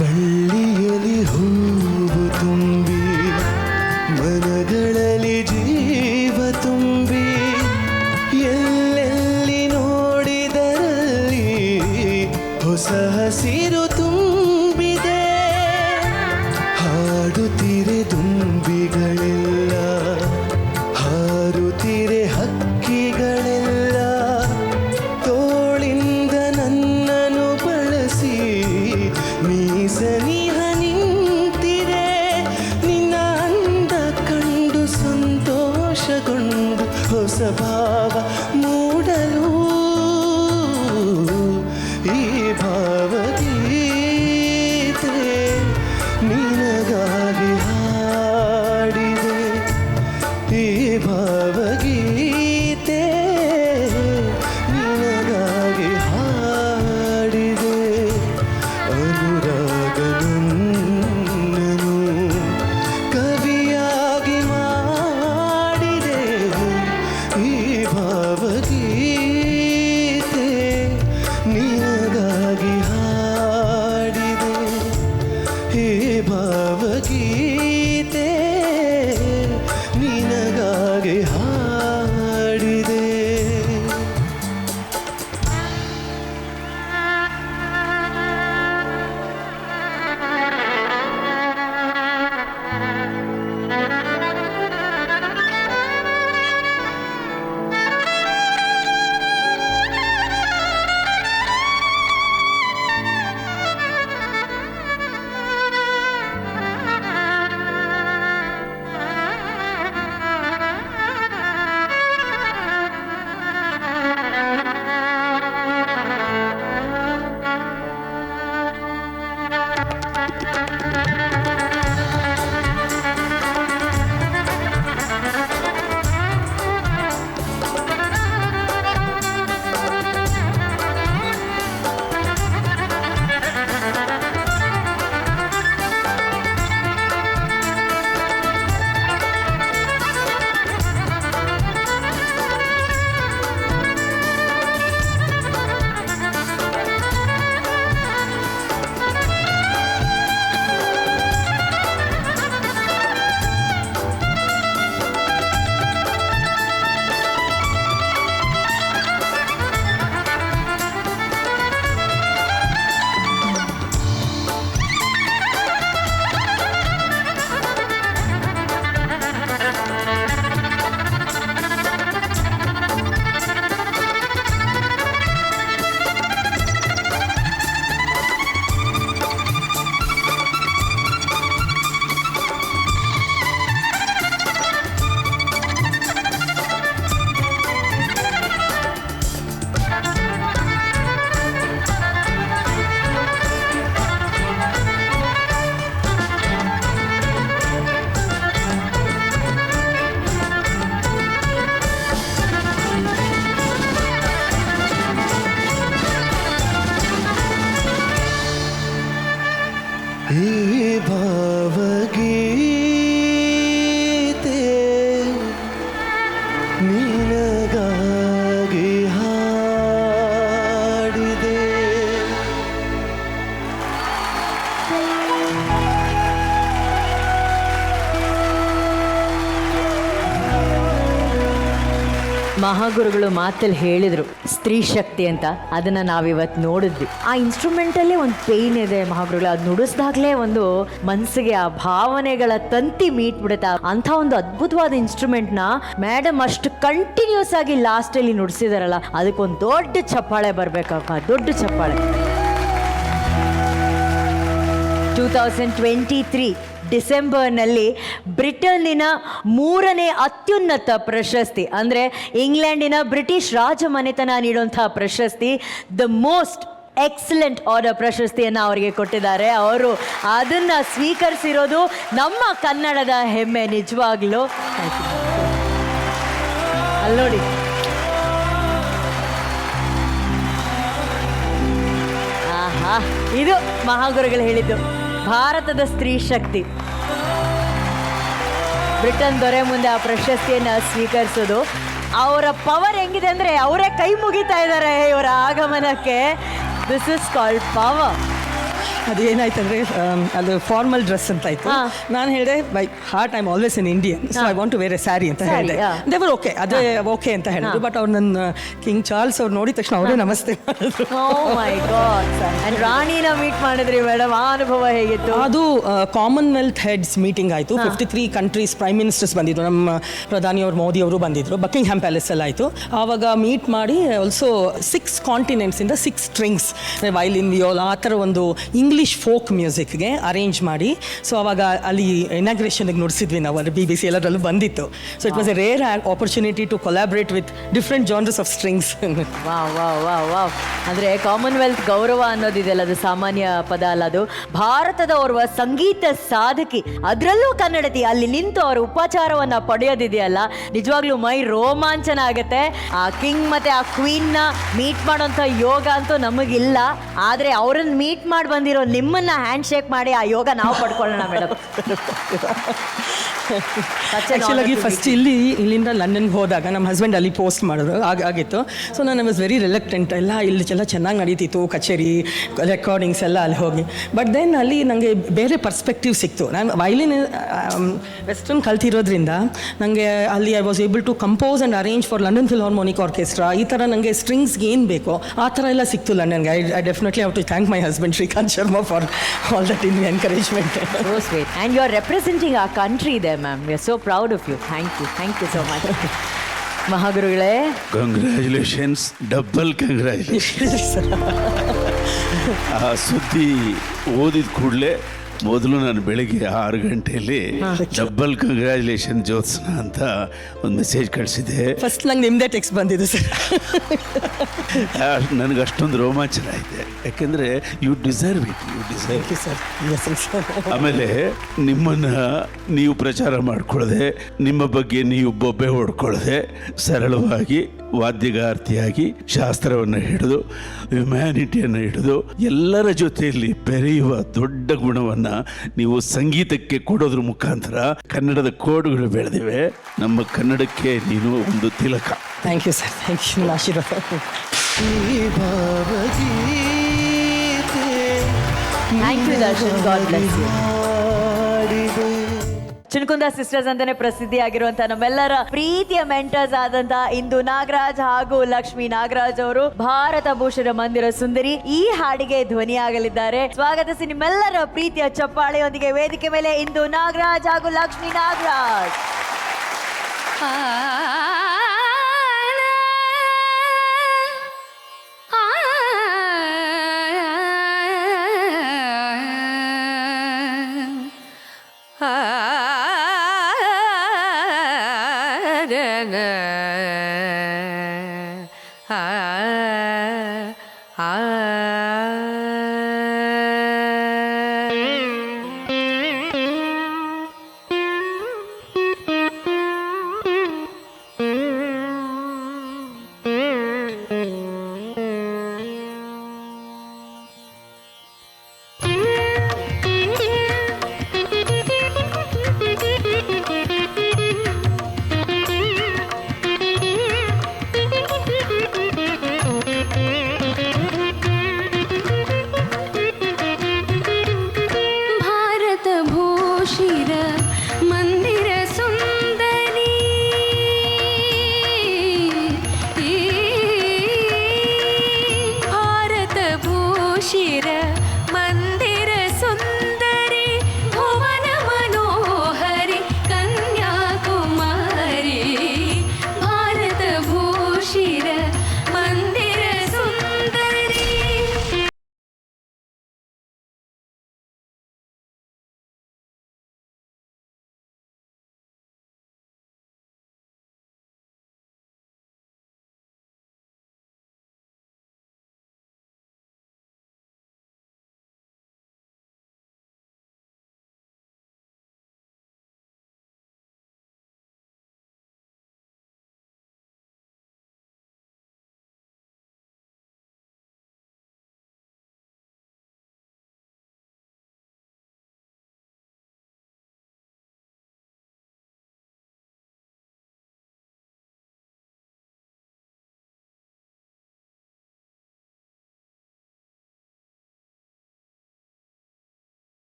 Speaker 11: ಬಳ್ಳಿಯಲ್ಲಿ ಹೂವು ತುಂಬಿ ಮನಗಳಲ್ಲಿ ಜೀವ ತುಂಬಿ ಎಲ್ಲೆಲ್ಲಿ ನೋಡಿದರಲ್ಲಿ ಹೊಸ ಹಸಿರು ತುಂಬಿದೆ. ಹಾಡುತ್ತಿರೆ ದುಂಬಿಗಳೆಲ್ಲ, ಹಾರುತ್ತಿರೆ ಹಕ್ಕಿಗಳೆಲ್ಲ, ತೋಳಿಂದ ನನ್ನನ್ನು ಬಳಸಿ ಮೀಸನಿಹ ನಿಂತಿರೆ. ನಿನ್ನ ಅಂದ ಕಂಡು ಸಂತೋಷಗೊಂಡು ಹೊಸ ಭಾವ ಮೂಡಲು ಈ ಭಾವಗೀತೆ ನಿನಗಾಗಿ ಹಾಡಿದೆ. ಈ ಭಾವಗೀತೆ ನಿನಗಾಗಿ ಹಾಡಿದೆ. ಅನುರಾಗನನ್ನು ಕವಿ
Speaker 1: ಮಹಾಗುರುಗಳು ಮಾತಲ್ಲಿ ಹೇಳಿದ್ರು ಸ್ತ್ರೀ ಶಕ್ತಿ ಅಂತ, ಅದನ್ನ ನಾವಿವತ್ತು ನೋಡಿದ್ವಿ. ಆ ಇನ್ಸ್ಟ್ರೂಮೆಂಟಲ್ಲೇ ಒಂದು ಪೇಯ್ನ್ ಇದೆ ಮಹಾಗುರುಗಳು, ಅದು ನುಡಿಸ್ದಾಗ್ಲೇ ಒಂದು ಮನಸ್ಸಿಗೆ ಆ ಭಾವನೆಗಳ ತಂತಿ ಮೀಟ್ಬಿಡುತ್ತೆ. ಅಂಥ ಒಂದು ಅದ್ಭುತವಾದ ಇನ್ಸ್ಟ್ರೂಮೆಂಟ್ನ ಮೇಡಮ್ ಅಷ್ಟು ಕಂಟಿನ್ಯೂಸ್ ಆಗಿ ಲಾಸ್ಟಲ್ಲಿ ನುಡಿಸಿದಾರಲ್ಲ, ಅದಕ್ಕೊಂದು ದೊಡ್ಡ ಚಪ್ಪಾಳೆ ಬರಬೇಕಪ್ಪ, ದೊಡ್ಡ ಚಪ್ಪಾಳೆ. 2023 ಡಿಸೆಂಬರ್ನಲ್ಲಿ ಬ್ರಿಟನ್ನಿನ 3ನೇ ಅತ್ಯುನ್ನತ ಪ್ರಶಸ್ತಿ, ಅಂದರೆ ಇಂಗ್ಲೆಂಡಿನ ಬ್ರಿಟಿಷ್ ರಾಜಮನೆತನ ನೀಡುವಂತಹ ಪ್ರಶಸ್ತಿ, ದ ಮೋಸ್ಟ್ ಎಕ್ಸಲೆಂಟ್ ಆರ್ಡರ್ ಪ್ರಶಸ್ತಿಯನ್ನು ಅವರಿಗೆ ಕೊಟ್ಟಿದ್ದಾರೆ. ಅವರು ಅದನ್ನು ಸ್ವೀಕರಿಸಿರೋದು ನಮ್ಮ ಕನ್ನಡದ ಹೆಮ್ಮೆ ನಿಜವಾಗ್ಲೂ. ಅಲ್ಲೋಡಿ, ಆಹಾ, ಇದು ಮಹಾಗುರುಗಳು ಹೇಳಿದ್ದು ಭಾರತದ ಸ್ತ್ರೀ ಶಕ್ತಿ. ಬ್ರಿಟನ್ ದೊರೆ ಮುಂದೆ ಆ ಪ್ರಶಸ್ತಿಯನ್ನು ಸ್ವೀಕರಿಸೋದು, ಅವರ ಪವರ್ ಹೆಂಗಿದೆ ಅಂದರೆ ಅವರೇ ಕೈ ಮುಗಿತಾ ಇದ್ದಾರೆ ಇವರ ಆಗಮನಕ್ಕೆ. This is called power.
Speaker 10: ಅದೇನಾಯ್ತಂದ್ರೆ ಅದು ಫಾರ್ಮಲ್ ಡ್ರೆಸ್ ಅಂತ ಆಯ್ತು. ನಾನು ಹೇಳಿದೆ by heart I am always in Indian, so I want to wear a sari ಅಂತ ಹೇಳಿದೆ. ದೇವರ್ ಓಕೆ, ಅದೇ ಓಕೆ ಅಂತ ಹೇಳಿದ್ರು. ಬಟ್ ಅವ್ರು ನನ್ನ ಕಿಂಗ್ ಚಾರ್ಲ್ಸ್ ಅವ್ರು ನೋಡಿದ ತಕ್ಷಣ ಅವರೇ ನಮಸ್ತೆ ಮಾಡಿದ್ರು.
Speaker 1: ಮೈ ಗಾಡ್. ಅಂಡ್ ರಾಣಿನ ಮೀಟ್ ಮಾಡಿದ್ರಿ ಮೇಡಮ್, ಆ ಅನುಭವ ಹೇಗಿತ್ತು?
Speaker 10: ಅದು ಕಾಮನ್ವೆಲ್ತ್ ಹೆಡ್ಸ್ ಮೀಟಿಂಗ್ ಆಯಿತು. 53 ಕಂಟ್ರೀಸ್ ಪ್ರೈಮ್ ಮಿನಿಸ್ಟರ್ಸ್ ಬಂದಿದ್ರು, ನಮ್ಮ ಪ್ರಧಾನಿಯವರು ಮೋದಿ ಅವರು ಬಂದಿದ್ರು, ಬಕಿಂಗ್ಹ್ಯಾಮ್ ಪ್ಯಾಲೇಸ್ ಅಲ್ಲಿ ಆಯಿತು. ಆವಾಗ ಮೀಟ್ ಮಾಡಿ ಆಲ್ಸೋ 6 ಕಾಂಟಿನೆಂಟ್ಸ್ ಇಂದ 6 ಸ್ಟ್ರಿಂಗ್ಸ್, ವೈಲಿನ್, ವಿಯೋಲ್, ಆ ಥರ ಒಂದು ಇಂಗ್ಲಿಷ್ ಫೋಕ್ ಮ್ಯೂಸಿಕ್ಗೆ ಅರೇಂಜ್ ಮಾಡಿ, ಸೊ ಅವಾಗ ಅಲ್ಲಿ ಇನಾಗ್ರೇಷನ್ಗೆ ನುಡಿಸಿದ್ವಿ ನಾವು. ಅಲ್ಲಿ BBC ಎಲ್ಲರಲ್ಲೂ ಬಂದಿತ್ತು. So it was a rare opportunity to collaborate with different genres of strings.
Speaker 1: Wow. ಅಂದರೆ ಕಾಮನ್ವೆಲ್ತ್ ಗೌರವ ಅನ್ನೋದಿದೆಯಲ್ಲ, ಅದು ಸಾಮಾನ್ಯ ಪದ ಅಲ್ಲ, ಅದು ಭಾರತದ ಓರ್ವ ಸಂಗೀತ ಸಾಧಕಿ, ಅದರಲ್ಲೂ ಕನ್ನಡತಿ, ಅಲ್ಲಿ ನಿಂತು ಅವರ ಉಪಚಾರವನ್ನು ಪಡೆಯೋದಿದೆಯಲ್ಲ, ನಿಜವಾಗ್ಲೂ ಮೈ ರೋಮಾಂಚನ ಆಗುತ್ತೆ. ಆ ಕಿಂಗ್ ಮತ್ತು ಆ ಕ್ವೀನ್ನ ಮೀಟ್ ಮಾಡೋಂಥ ಯೋಗ ಅಂತೂ ನಮಗಿಲ್ಲ, ಆದರೆ ಅವ್ರನ್ನ ಮೀಟ್ ಮಾಡಿ ಬಂದಿರೋ ನಿಮ್ಮನ್ನ ಹ್ಯಾಂಡ್ ಶೇಕ್ ಮಾಡಿ ಆ ಯೋಗ ನಾವು ಪಡ್ಕೊಳ್ಳೋಣ ಮೇಡಮ್.
Speaker 10: ಆ್ಯಕ್ಚುಲಾಗಿ ಫಸ್ಟ್ ಇಲ್ಲಿಂದ ಲಂಡನ್ಗೆ ಹೋದಾಗ ನಮ್ಮ ಹಸ್ಬೆಂಡ್ ಅಲ್ಲಿ ಪೋಸ್ಟ್ ಮಾಡಿದ್ರು, ಆಗಿತ್ತು. ಸೊ ನಾನು ವಾಸ್ ವೆರಿ ರಿಲೆಕ್ಟೆಂಟ್, ಇಲ್ಲಿ ಚೆನ್ನಾಗಿ ನಡೀತಿತ್ತು ಕಚೇರಿ, ರೆಕಾರ್ಡಿಂಗ್ಸ್ ಎಲ್ಲ ಅಲ್ಲಿ ಹೋಗಿ. ಬಟ್ ದೆನ್ ಅಲ್ಲಿ ನನಗೆ ಬೇರೆ ಪರ್ಸ್ಪೆಕ್ಟಿವ್ ಸಿಕ್ತು. ನಾನು ವೈಲಿನ್ ವೆಸ್ಟರ್ನ್ ಕಲ್ತಿರೋದ್ರಿಂದ ನನಗೆ ಅಲ್ಲಿ I was able to compose and arrange for London philharmonic orchestra. ಈ ಥರ ನನಗೆ ಸ್ಟ್ರಿಂಗ್ಸ್ಗೆ ಏನು ಬೇಕೋ ಆ ಥರ ಎಲ್ಲ ಸಿಕ್ತು ಲಂಡನ್ಗೆ. I definitely have to thank my husband Srikanth Sharma for all that in encouragement.
Speaker 1: So sweet. And you are representing our country there, ma'am. We are so proud of you. Thank you so much. ಮಹಾಗುರುಗಳೇ,
Speaker 2: congratulations, double congratulations. ಆ ಸುದ್ದಿ ಓದಿದ ಕೂಡಲೇ ಮೊದಲು ನಾನು ಬೆಳಿಗ್ಗೆ 6 ಗಂಟೆಯಲ್ಲಿ double congratulation Jyotsna ಅಂತ ಒಂದು ಮೆಸೇಜ್ ಕಳಿಸಿದೆ.
Speaker 10: ಫಸ್ಟ್ ನಂಗೆ ನಿಮ್ಮದೇ ಟೆಕ್ಸ್ಟ್ ಬಂದಿದೆ ಸರ್.
Speaker 2: ನನಗೆ ಅಷ್ಟೊಂದು ರೋಮಾಂಚನ ಇದೆ, ಯಾಕೆಂದರೆ you deserve it, you deserve. ಆಮೇಲೆ ನಿಮ್ಮನ್ನು ನೀವು ಪ್ರಚಾರ ಮಾಡಿಕೊಳ್ಳದೆ, ನಿಮ್ಮ ಬಗ್ಗೆ ನೀವು ಬೊಬ್ಬೆ ಹೊಡ್ಕೊಳ್ಳದೆ, ಸರಳವಾಗಿ ವಾದ್ಯಗಾರ್ತಿಯಾಗಿ ಶಾಸ್ತ್ರವನ್ನು ಹಿಡಿದು ಹ್ಯುಮ್ಯಾನಿಟಿಯನ್ನು ಹಿಡಿದು ಎಲ್ಲರ ಜೊತೆಯಲ್ಲಿ ಬೆರೆಯುವ ದೊಡ್ಡ ಗುಣವನ್ನು ನೀವು ಸಂಗೀತಕ್ಕೆ ಕೊಡೋದ್ರ ಮುಖಾಂತರ ಕನ್ನಡದ ಕೋಡುಗಳು ಬೆಳೆದಿವೆ. ನಮ್ಮ ಕನ್ನಡಕ್ಕೆ ನೀನು ಒಂದು ತಿಲಕ.
Speaker 10: Thank you sir, thank you. ಆಶೀರ್ವಾದ.
Speaker 1: Thank you Darshan, God bless you. Chinkunda sisters ಅಂತಾನೆ ಪ್ರಸಿದ್ಧಿ ಆಗಿರುವಂತಹ ನಮ್ಮೆಲ್ಲರ ಪ್ರೀತಿಯ ಮೆಂಟರ್ಸ್ ಆದಂತ ಇಂದು ನಾಗರಾಜ್ ಹಾಗೂ ಲಕ್ಷ್ಮೀ ನಾಗರಾಜ್ ಅವರು ಭಾರತ ಭೂಷಣ ಮಂದಿರ ಸುಂದರಿ ಈ ಹಾಡಿಗೆ ಧ್ವನಿಯಾಗಲಿದ್ದಾರೆ. ಸ್ವಾಗತಿಸಿ ನಿಮ್ಮೆಲ್ಲರ ಪ್ರೀತಿಯ ಚಪ್ಪಾಳೆಯೊಂದಿಗೆ ವೇದಿಕೆ ಮೇಲೆ ಇಂದು ನಾಗರಾಜ್ ಹಾಗೂ ಲಕ್ಷ್ಮೀ ನಾಗರಾಜ್.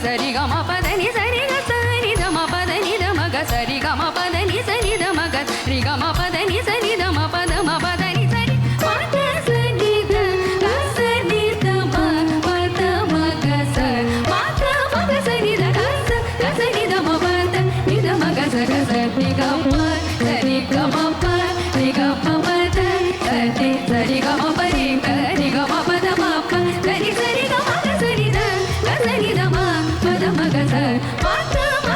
Speaker 7: ಸರಿ ಗ ಮ ಪದ ನಿ ಸರಿ ಗ ಸರಿ ದ ಮ ಪದ ನಿ ದ ಮ ಗ ಸರಿ ಗ ಮ ಪದ ನಿ ಸರಿ ದ ಮ ಗ ರಿ ಗ ಮ ಪದ ನಿ ಸರಿ ದ ಮ ಪದ ನಿ ಸರಿ ಮ ಗ ಸರಿ ದ ಗ ಸರಿ ದ ಮ ಪದ ಮ ಗ ಸ ಮ ಗ ಸರಿ ದ ಗ ಸರಿ ದ ಮ ಪದ ನಿ ದ ಮ ಗ ಸ ಗ ಸರಿ ಗ ಮ ಸರಿ ಗ ಮ ಪ ರಿ ಗ ಮ ಪದ ಸರಿ ಸರಿ ಗ ಮ ಪ ರಿ ಗ ಮ ಪದ ಮ ಪ ಸರಿ ಸರಿ ಗ ಮ ಗ ಸರಿ ದ ಗ ಸರಿ ದ ಮ ಪದ ಮ ಗ ಸ ಮ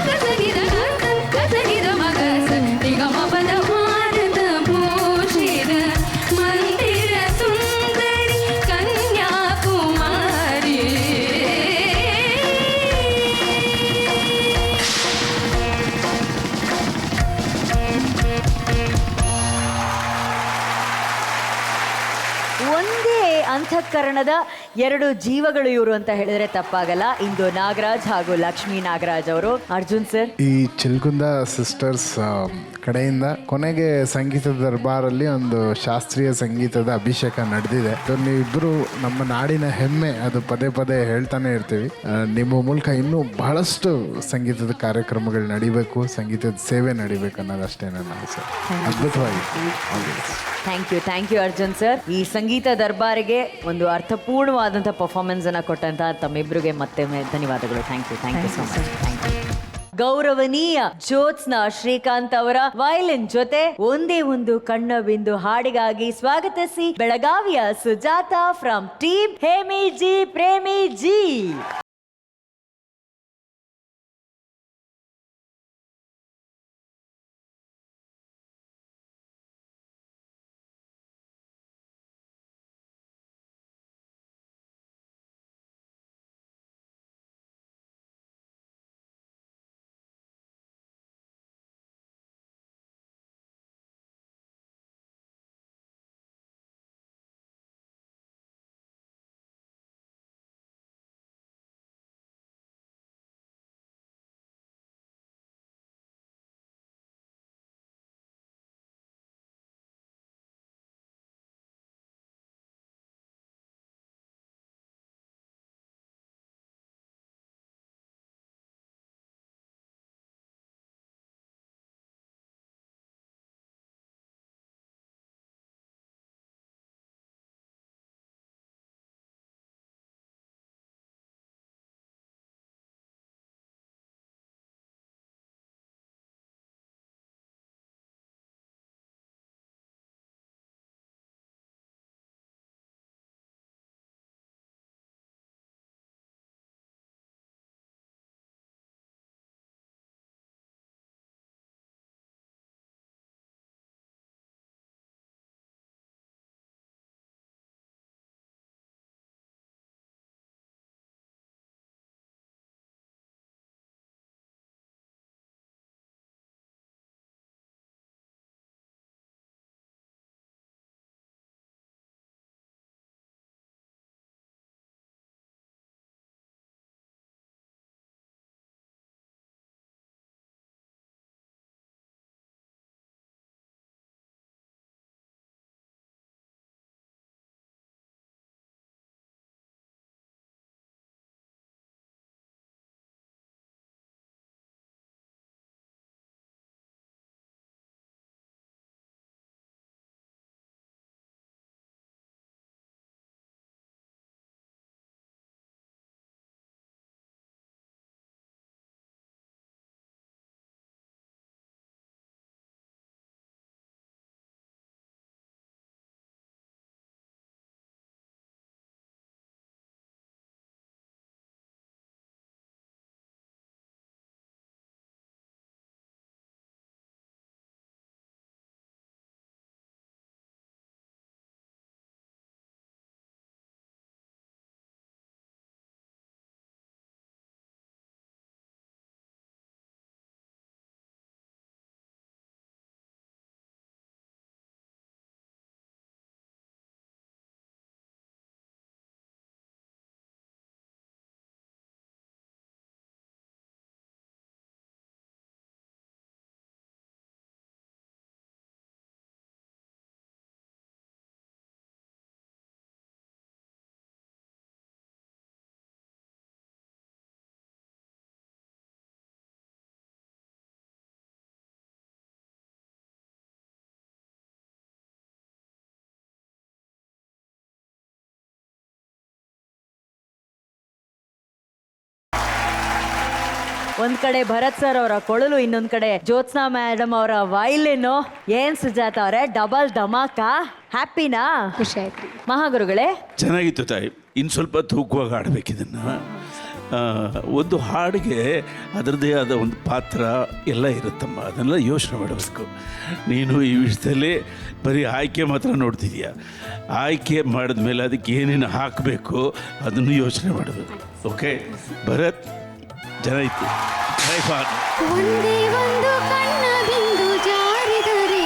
Speaker 7: ಗ ಸರಿ ದ ಗ ಸರಿ ದ ಮ ಗ ಸ ರಿ ಗ ಮ ಪದ ಭಾರತ ಭೂಷಿತ ಮಂದಿರ ಸುಂದರಿ ಕನ್ಯಾಕುಮಾರಿ
Speaker 1: ಒಂದೇ ಅಂತಃಕರಣದ ಎರಡು ಜೀವಗಳು ಇವರು ಅಂತ ಹೇಳಿದ್ರೆ ತಪ್ಪಾಗಲ್ಲ. ಇಂದು ನಾಗರಾಜ್ ಹಾಗೂ ಲಕ್ಷ್ಮೀ ನಾಗರಾಜ್ ಅವರು. ಅರ್ಜುನ್ ಸರ್,
Speaker 5: ಈ ಚಿಲ್ಕುಂದ ಸಿಸ್ಟರ್ಸ್ ಕಡೆಯಿಂದ ಕೊನೆಗೆ ಸಂಗೀತದ ದರ್ಬಾರಲ್ಲಿ ಒಂದು ಶಾಸ್ತ್ರೀಯ ಸಂಗೀತದ ಅಭಿಷೇಕ ನಡೆದಿದೆ. ನೀವಿಬ್ಬರು ನಮ್ಮ ನಾಡಿನ ಹೆಮ್ಮೆ, ಅದು ಪದೇ ಪದೇ ಹೇಳ್ತಾನೆ ಇರ್ತೀವಿ. ನಿಮ್ಮ ಮೂಲಕ ಇನ್ನೂ ಬಹಳಷ್ಟು ಸಂಗೀತದ ಕಾರ್ಯಕ್ರಮಗಳು ನಡಿಬೇಕು, ಸಂಗೀತದ ಸೇವೆ ನಡಿಬೇಕು ಅನ್ನೋದಷ್ಟೇ ನನ್ನ ಆಸೆ. ಅದ್ಭುತವಾಗಿ.
Speaker 1: Thank you Arjun sir. ಈ ಸಂಗೀತ ದರ್ಬಾರಿಗೆ ಒಂದು ಅರ್ಥಪೂರ್ಣವಾದಂಥ ಪರ್ಫಾರ್ಮೆನ್ಸ್ ಅನ್ನ ಕೊಟ್ಟಂತ ತಮ್ಮಿಬ್ಬರಿಗೆ ಮತ್ತೊಮ್ಮೆ ಧನ್ಯವಾದಗಳು. Thank you so much. Thank you. ಗೌರವನೀಯ ಜ್ಯೋತ್ಸ್ನಾ ಶ್ರೀಕಾಂತ್ ಅವರ ವಯಲಿನ್ ಜೊತೆ ಒಂದೇ ಒಂದು ಕಣ್ಣ ಬಿಂದು ಹಾಡಿಗಾಗಿ ಸ್ವಾಗತಿಸಿ ಬೆಳಗಾವಿಯ ಸುಜಾತ ಫ್ರಮ್ ಟೀಮ್ ಹೇಮಿ ಜಿ ಪ್ರೇಮಿ ಜಿ. ಒಂದ್ ಕಡೆ ಭರತ್ ಸರ್ ಅವರ ಕೊಳಲು, ಇನ್ನೊಂದ್ ಕಡೆ ಜ್ಯೋತ್ಸ್ನಾ ಮೇಡಮ್ ಅವರ ವೈಲಿನ್. ಏನ್ ಸುಜಾತ ಅವರೇ, ಡಬಲ್ ಧಮಾಕ. ಹ್ಯಾಪಿನಾ?
Speaker 12: ಖುಷಿ ಆಯ್ತು.
Speaker 1: ಮಹಾಗುರುಗಳೇ
Speaker 2: ಚೆನ್ನಾಗಿತ್ತು ತಾಯಿ. ಇನ್ನು ಸ್ವಲ್ಪ ತೂಕವಾಗಿ ಆಡಬೇಕಿದನ್ನು. ಒಂದು ಹಾಡಿಗೆ ಅದರದ್ದೇ ಆದ ಒಂದು ಪಾತ್ರ ಎಲ್ಲ ಇರುತ್ತಮ್ಮ, ಅದನ್ನೆಲ್ಲ ಯೋಚನೆ ಮಾಡಬೇಕು. ನೀನು ಈ ವಿಷಯದಲ್ಲಿ ಬರೀ ಆಯ್ಕೆ ಮಾತ್ರ ನೋಡ್ತಿದೀಯ. ಆಯ್ಕೆ ಮಾಡಿದ ಮೇಲೆ ಅದಕ್ಕೆ ಏನೇನು ಹಾಕಬೇಕು ಅದನ್ನು ಯೋಚನೆ ಮಾಡಬೇಕು. ಓಕೆ ಭರತ್, ಚೆನ್ನಾಗಿತ್ತು.
Speaker 12: ಒಂದೇ ಒಂದು ಕಣ್ಣ ಬಿಂದು ಜಾರಿದರೆ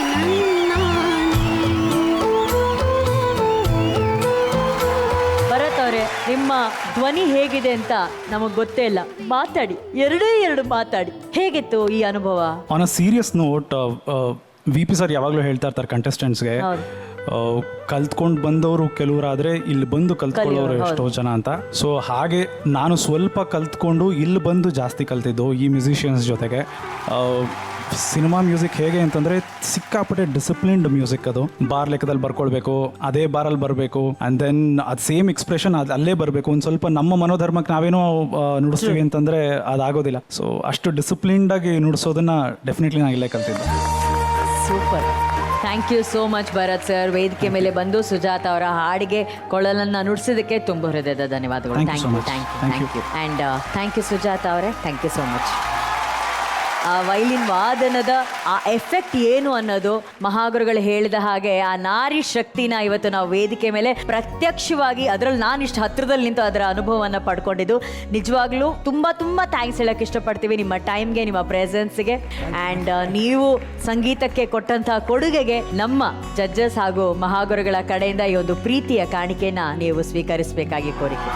Speaker 1: ಭರತ್ ಅವರೇ, ನಿಮ್ಮ ಧ್ವನಿ ಹೇಗಿದೆ ಅಂತ ನಮಗೆ ಗೊತ್ತೇ ಇಲ್ಲ. ಮಾತಾಡಿ, ಎರಡು ಮಾತಾಡಿ. ಹೇಗಿತ್ತು ಈ ಅನುಭವ?
Speaker 13: On a serious note, V P sir ಯಾವಾಗಲೂ ಹೇಳ್ತಾ ಇರ್ತಾರೆ ಕಂಟೆಸ್ಟೆಂಟ್ಸ್ಗೆ, ಕಲ್ತ್ಕೊಂಡು ಬಂದವರು ಕೆಲವರಾದರೆ ಇಲ್ಲಿ ಬಂದು ಕಲ್ತ್ಕೊಳ್ಳೋರು ಎಷ್ಟೋ ಜನ ಅಂತ. ಸೊ ಹಾಗೆ ನಾನು ಸ್ವಲ್ಪ ಕಲ್ತ್ಕೊಂಡು ಇಲ್ಲಿ ಬಂದು ಜಾಸ್ತಿ ಕಲ್ತಿದ್ದು ಈ ಮ್ಯೂಸಿಷಿಯನ್ಸ್ ಜೊತೆಗೆ. ಸಿನಿಮಾ ಮ್ಯೂಸಿಕ್ ಹೇಗೆ ಅಂತಂದರೆ ಸಿಕ್ಕಾಪಟ್ಟೆ ಡಿಸಿಪ್ಲಿನ್ಡ್ ಮ್ಯೂಸಿಕ್. ಅದು ಬಾರ್ ಲೆಕ್ಕದಲ್ಲಿ ಬರ್ಕೊಳ್ಬೇಕು, ಅದೇ ಬಾರಲ್ಲಿ ಬರಬೇಕು, ಆ್ಯಂಡ್ ದೆನ್ ಅದು ಸೇಮ್ ಎಕ್ಸ್ಪ್ರೆಷನ್ ಅಲ್ಲೇ ಬರಬೇಕು. ಒಂದು ಸ್ವಲ್ಪ ನಮ್ಮ ಮನೋಧರ್ಮಕ್ಕೆ ನಾವೇನೋ ನುಡಿಸ್ತೀವಿ ಅಂತಂದರೆ ಅದಾಗೋದಿಲ್ಲ. ಸೊ ಅಷ್ಟು ಡಿಸಿಪ್ಲಿನ್ಡಾಗಿ ನುಡಿಸೋದನ್ನು ಡೆಫಿನೆಟ್ಲಿ ನಾನು ಇಲ್ಲೇ ಕಲ್ತಿದ್ದೆ.
Speaker 1: Super. Thank you so much Bharat sir. ವೇದಿಕೆ ಮೇಲೆ ಬಂದು ಸುಜಾತ ಅವರ ಹಾಡಿಗೆ ಕೊಳಲನ್ನು ನುಡಿಸಿದ್ದಕ್ಕೆ ತುಂಬ ಹೃದಯದ ಧನ್ಯವಾದಗಳು. Thank you. And thank you Sujatha ಅವರೇ, ಥ್ಯಾಂಕ್ ಯು ಸೋ ಮಚ್. ಆ ವೈಲಿನ್ ವಾದನದ ಆ ಎಫೆಕ್ಟ್ ಏನು ಅನ್ನೋದು ಮಹಾಗುರುಗಳು ಹೇಳಿದ ಹಾಗೆ ಆ ನಾರಿ ಶಕ್ತಿನ ಇವತ್ತು ನಾವು ವೇದಿಕೆ ಮೇಲೆ ಪ್ರತ್ಯಕ್ಷವಾಗಿ, ಅದರಲ್ಲಿ ನಾನು ಇಷ್ಟು ಹತ್ತಿರದಲ್ಲಿ ನಿಂತು ಅದರ ಅನುಭವವನ್ನು ಪಡ್ಕೊಂಡಿದ್ದು. ನಿಜವಾಗ್ಲೂ ತುಂಬ ಥ್ಯಾಂಕ್ಸ್ ಹೇಳೋಕ್ಕೆ ಇಷ್ಟಪಡ್ತೀವಿ ನಿಮ್ಮ ಟೈಮ್ಗೆ, ನಿಮ್ಮ ಪ್ರೆಸೆನ್ಸ್ಗೆ. ಆ್ಯಂಡ್ ನೀವು ಸಂಗೀತಕ್ಕೆ ಕೊಟ್ಟಂಥ ಕೊಡುಗೆಗೆ ನಮ್ಮ ಜಡ್ಜಸ್ ಹಾಗೂ ಮಹಾಗುರುಗಳ ಕಡೆಯಿಂದ ಈ ಒಂದು ಪ್ರೀತಿಯ ಕಾಣಿಕೆಯನ್ನು ನೀವು ಸ್ವೀಕರಿಸಬೇಕಾಗಿ ಕೋರಿಕೆ.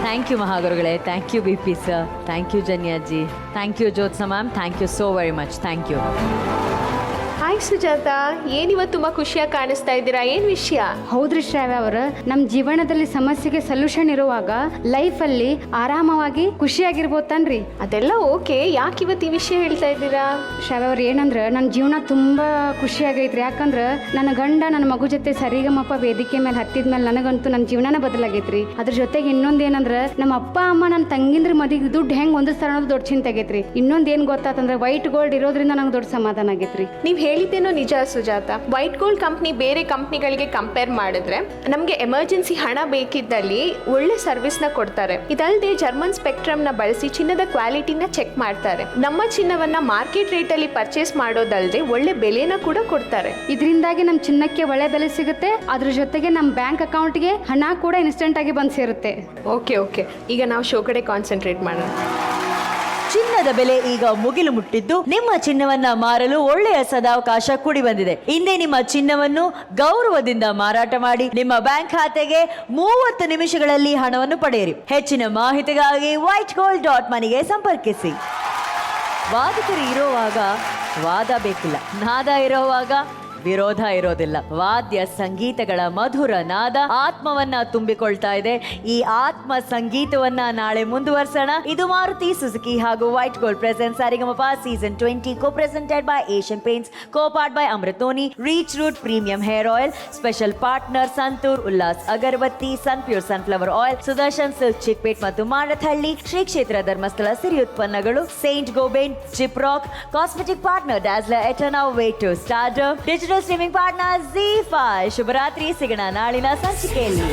Speaker 1: ಥ್ಯಾಂಕ್ ಯು ಮಹಾಗುರುಗಳೇ, thank you B P sir, thank you Janya ji, thank you Jyotsna ma'am, thank you so very much. Thank you.
Speaker 12: Hi Sujata, ಏನಿವತ್ತು ತುಂಬ ಖುಷಿಯಾಗಿ ಕಾಣಿಸ್ತಾ ಇದ್ದೀರಾ, ಏನು ವಿಷಯ?
Speaker 14: ಹೌದ್ರಿ ಶ್ರಾವ್ಯ ಅವರು, ನಮ್ಮ ಜೀವನದಲ್ಲಿ ಸಮಸ್ಯೆಗೆ ಸೊಲ್ಯೂಷನ್ ಇರುವಾಗ ಲೈಫಲ್ಲಿ ಆರಾಮವಾಗಿ ಖುಷಿಯಾಗಿರ್ಬೋದು ತಾನ್ರಿ.
Speaker 12: ಅದೆಲ್ಲ ಓಕೆ, ಯಾಕೆ ಇವತ್ತು ಈ ವಿಷಯ ಹೇಳ್ತಾ ಇದ್ದೀರಾ?
Speaker 14: ಶ್ರಾವ್ಯ ಅವ್ರು ಏನಂದ್ರೆ ನನ್ನ ಜೀವನ ತುಂಬ ಖುಷಿಯಾಗೈತ್ರಿ. ಯಾಕಂದ್ರೆ ನನ್ನ ಗಂಡ ನನ್ನ ಮಗು ಜೊತೆ ಸರಿಗಮಪ್ಪ ವೇದಿಕೆ ಮೇಲೆ ಹತ್ತಿದ ಮೇಲೆ ನನಗಂತೂ ನನ್ನ ಜೀವನನೇ ಬದಲಾಗೈತ್ರಿ. ಅದ್ರ ಜೊತೆಗೆ ಇನ್ನೊಂದು ಏನಂದ್ರೆ ನಮ್ಮ ಅಪ್ಪ ಅಮ್ಮ ನನ್ನ ತಂಗಿಂದ್ರ ಮದಿಗೆ ದುಡ್ಡು ಹೆಂಗೆ ಹೊಂದಿಸ್ತಾರ ಅನ್ನೋದು ದೊಡ್ಡ ಚಿಂತೆ ಆಗೈತ್ರಿ. ಇನ್ನೊಂದು ಏನು ಗೊತ್ತಾತಂದ್ರೆ ವೈಟ್ ಗೋಲ್ಡ್ ಇರೋದ್ರಿಂದ ನಂಗೆ ದೊಡ್ಡ ಸಮಾಧಾನ ಆಗೈತ್ರಿ.
Speaker 12: ನೀವು ಹೇಳಿದ್ದೇನೋ ನಿಜ ಸುಜಾತ. ವೈಟ್ ಗೋಲ್ಡ್ ಕಂಪ್ನಿ ಬೇರೆ ಕಂಪ್ನಿಗಳಿಗೆ ಕಂಪೇರ್ ಮಾಡಿದ್ರೆ ನಮಗೆ ಎಮರ್ಜೆನ್ಸಿ ಹಣ ಬೇಕಿದ್ದಲ್ಲಿ ಒಳ್ಳೆ ಸರ್ವಿಸ್ನ ಕೊಡ್ತಾರೆ. ಇದಲ್ಲದೆ ಜರ್ಮನ್ ಸ್ಪೆಕ್ಟ್ರಮ್ನ ಬಳಸಿ ಚಿನ್ನದ ಕ್ವಾಲಿಟಿನ ಚೆಕ್ ಮಾಡ್ತಾರೆ. ನಮ್ಮ ಚಿನ್ನವನ್ನ ಮಾರ್ಕೆಟ್ ರೇಟಲ್ಲಿ ಪರ್ಚೇಸ್ ಮಾಡೋದಲ್ಲದೆ ಒಳ್ಳೆ ಬೆಲೆನ ಕೂಡ ಕೊಡ್ತಾರೆ.
Speaker 14: ಇದರಿಂದಾಗಿ ನಮ್ಮ ಚಿನ್ನಕ್ಕೆ ಒಳ್ಳೆ ಬೆಲೆ ಸಿಗುತ್ತೆ. ಅದ್ರ ಜೊತೆಗೆ ನಮ್ಮ ಬ್ಯಾಂಕ್ ಅಕೌಂಟ್ಗೆ ಹಣ ಕೂಡ ಇನ್ಸ್ಟೆಂಟ್ ಆಗಿ ಬಂದು ಸೇರುತ್ತೆ.
Speaker 12: ಓಕೆ, ಈಗ ನಾವು ಶೋ ಕಡೆ ಕಾನ್ಸಂಟ್ರೇಟ್ ಮಾಡೋಣ.
Speaker 1: ಚಿನ್ನದ ಬೆಲೆ ಈಗ ಮುಗಿಲು ಮುಟ್ಟಿದ್ದು, ನಿಮ್ಮ ಚಿನ್ನವನ್ನ ಮಾರಲು ಒಳ್ಳೆಯ ಸದಾವಕಾಶ ಕೂಡಿ ಬಂದಿದೆ. ಇಂದೇ ನಿಮ್ಮ ಚಿನ್ನವನ್ನು ಗೌರವದಿಂದ ಮಾರಾಟ ಮಾಡಿ ನಿಮ್ಮ ಬ್ಯಾಂಕ್ ಖಾತೆಗೆ 30 ನಿಮಿಷಗಳಲ್ಲಿ ಹಣವನ್ನು ಪಡೆಯಿರಿ. ಹೆಚ್ಚಿನ ಮಾಹಿತಿಗಾಗಿ whitegold.money ಗೆ ಸಂಪರ್ಕಿಸಿ. ವಾದಕರು ಇರುವಾಗ ವಾದ ಬೇಕಿಲ್ಲ, ನಾದ ಇರುವಾಗ ವಿರೋಧ ಇರೋದಿಲ್ಲ. ವಾದ್ಯ ಸಂಗೀತಗಳ ಮಧುರ ನಾದ ಆತ್ಮವನ್ನ ತುಂಬಿಕೊಳ್ತಾ ಇದೆ. ಈ ಆತ್ಮ ಸಂಗೀತವನ್ನ ನಾಳೆ ಮುಂದುವರ್ಸೋಣ. ಇದು ಮಾರುತಿ ಸುಜುಕಿ ಹಾಗೂ white gold present Saregamapa season 20 co presented by Asian paints, co powered by Amrit noni, reach root premium hair oil, special partner Santoor, Ullas agarbatti, sun pure sunflower oil, Sudarshan silk Chickpet ಮತ್ತು ಮಾರಥಹಳ್ಳಿ, ಶ್ರೀ ಕ್ಷೇತ್ರ ಧರ್ಮಸ್ಥಳ ಸಿರಿ ಉತ್ಪನ್ನಗಳು, Saint Gobain, Gyproc, cosmetic partner Dazzler Eterna, way to stardom, digital streaming partner ZEE5. ಶುಭರಾತ್ರಿ, ಸಿಗೋಣ ನಾಳಿನ ಸಂಚಿಕೆಯಲ್ಲಿ.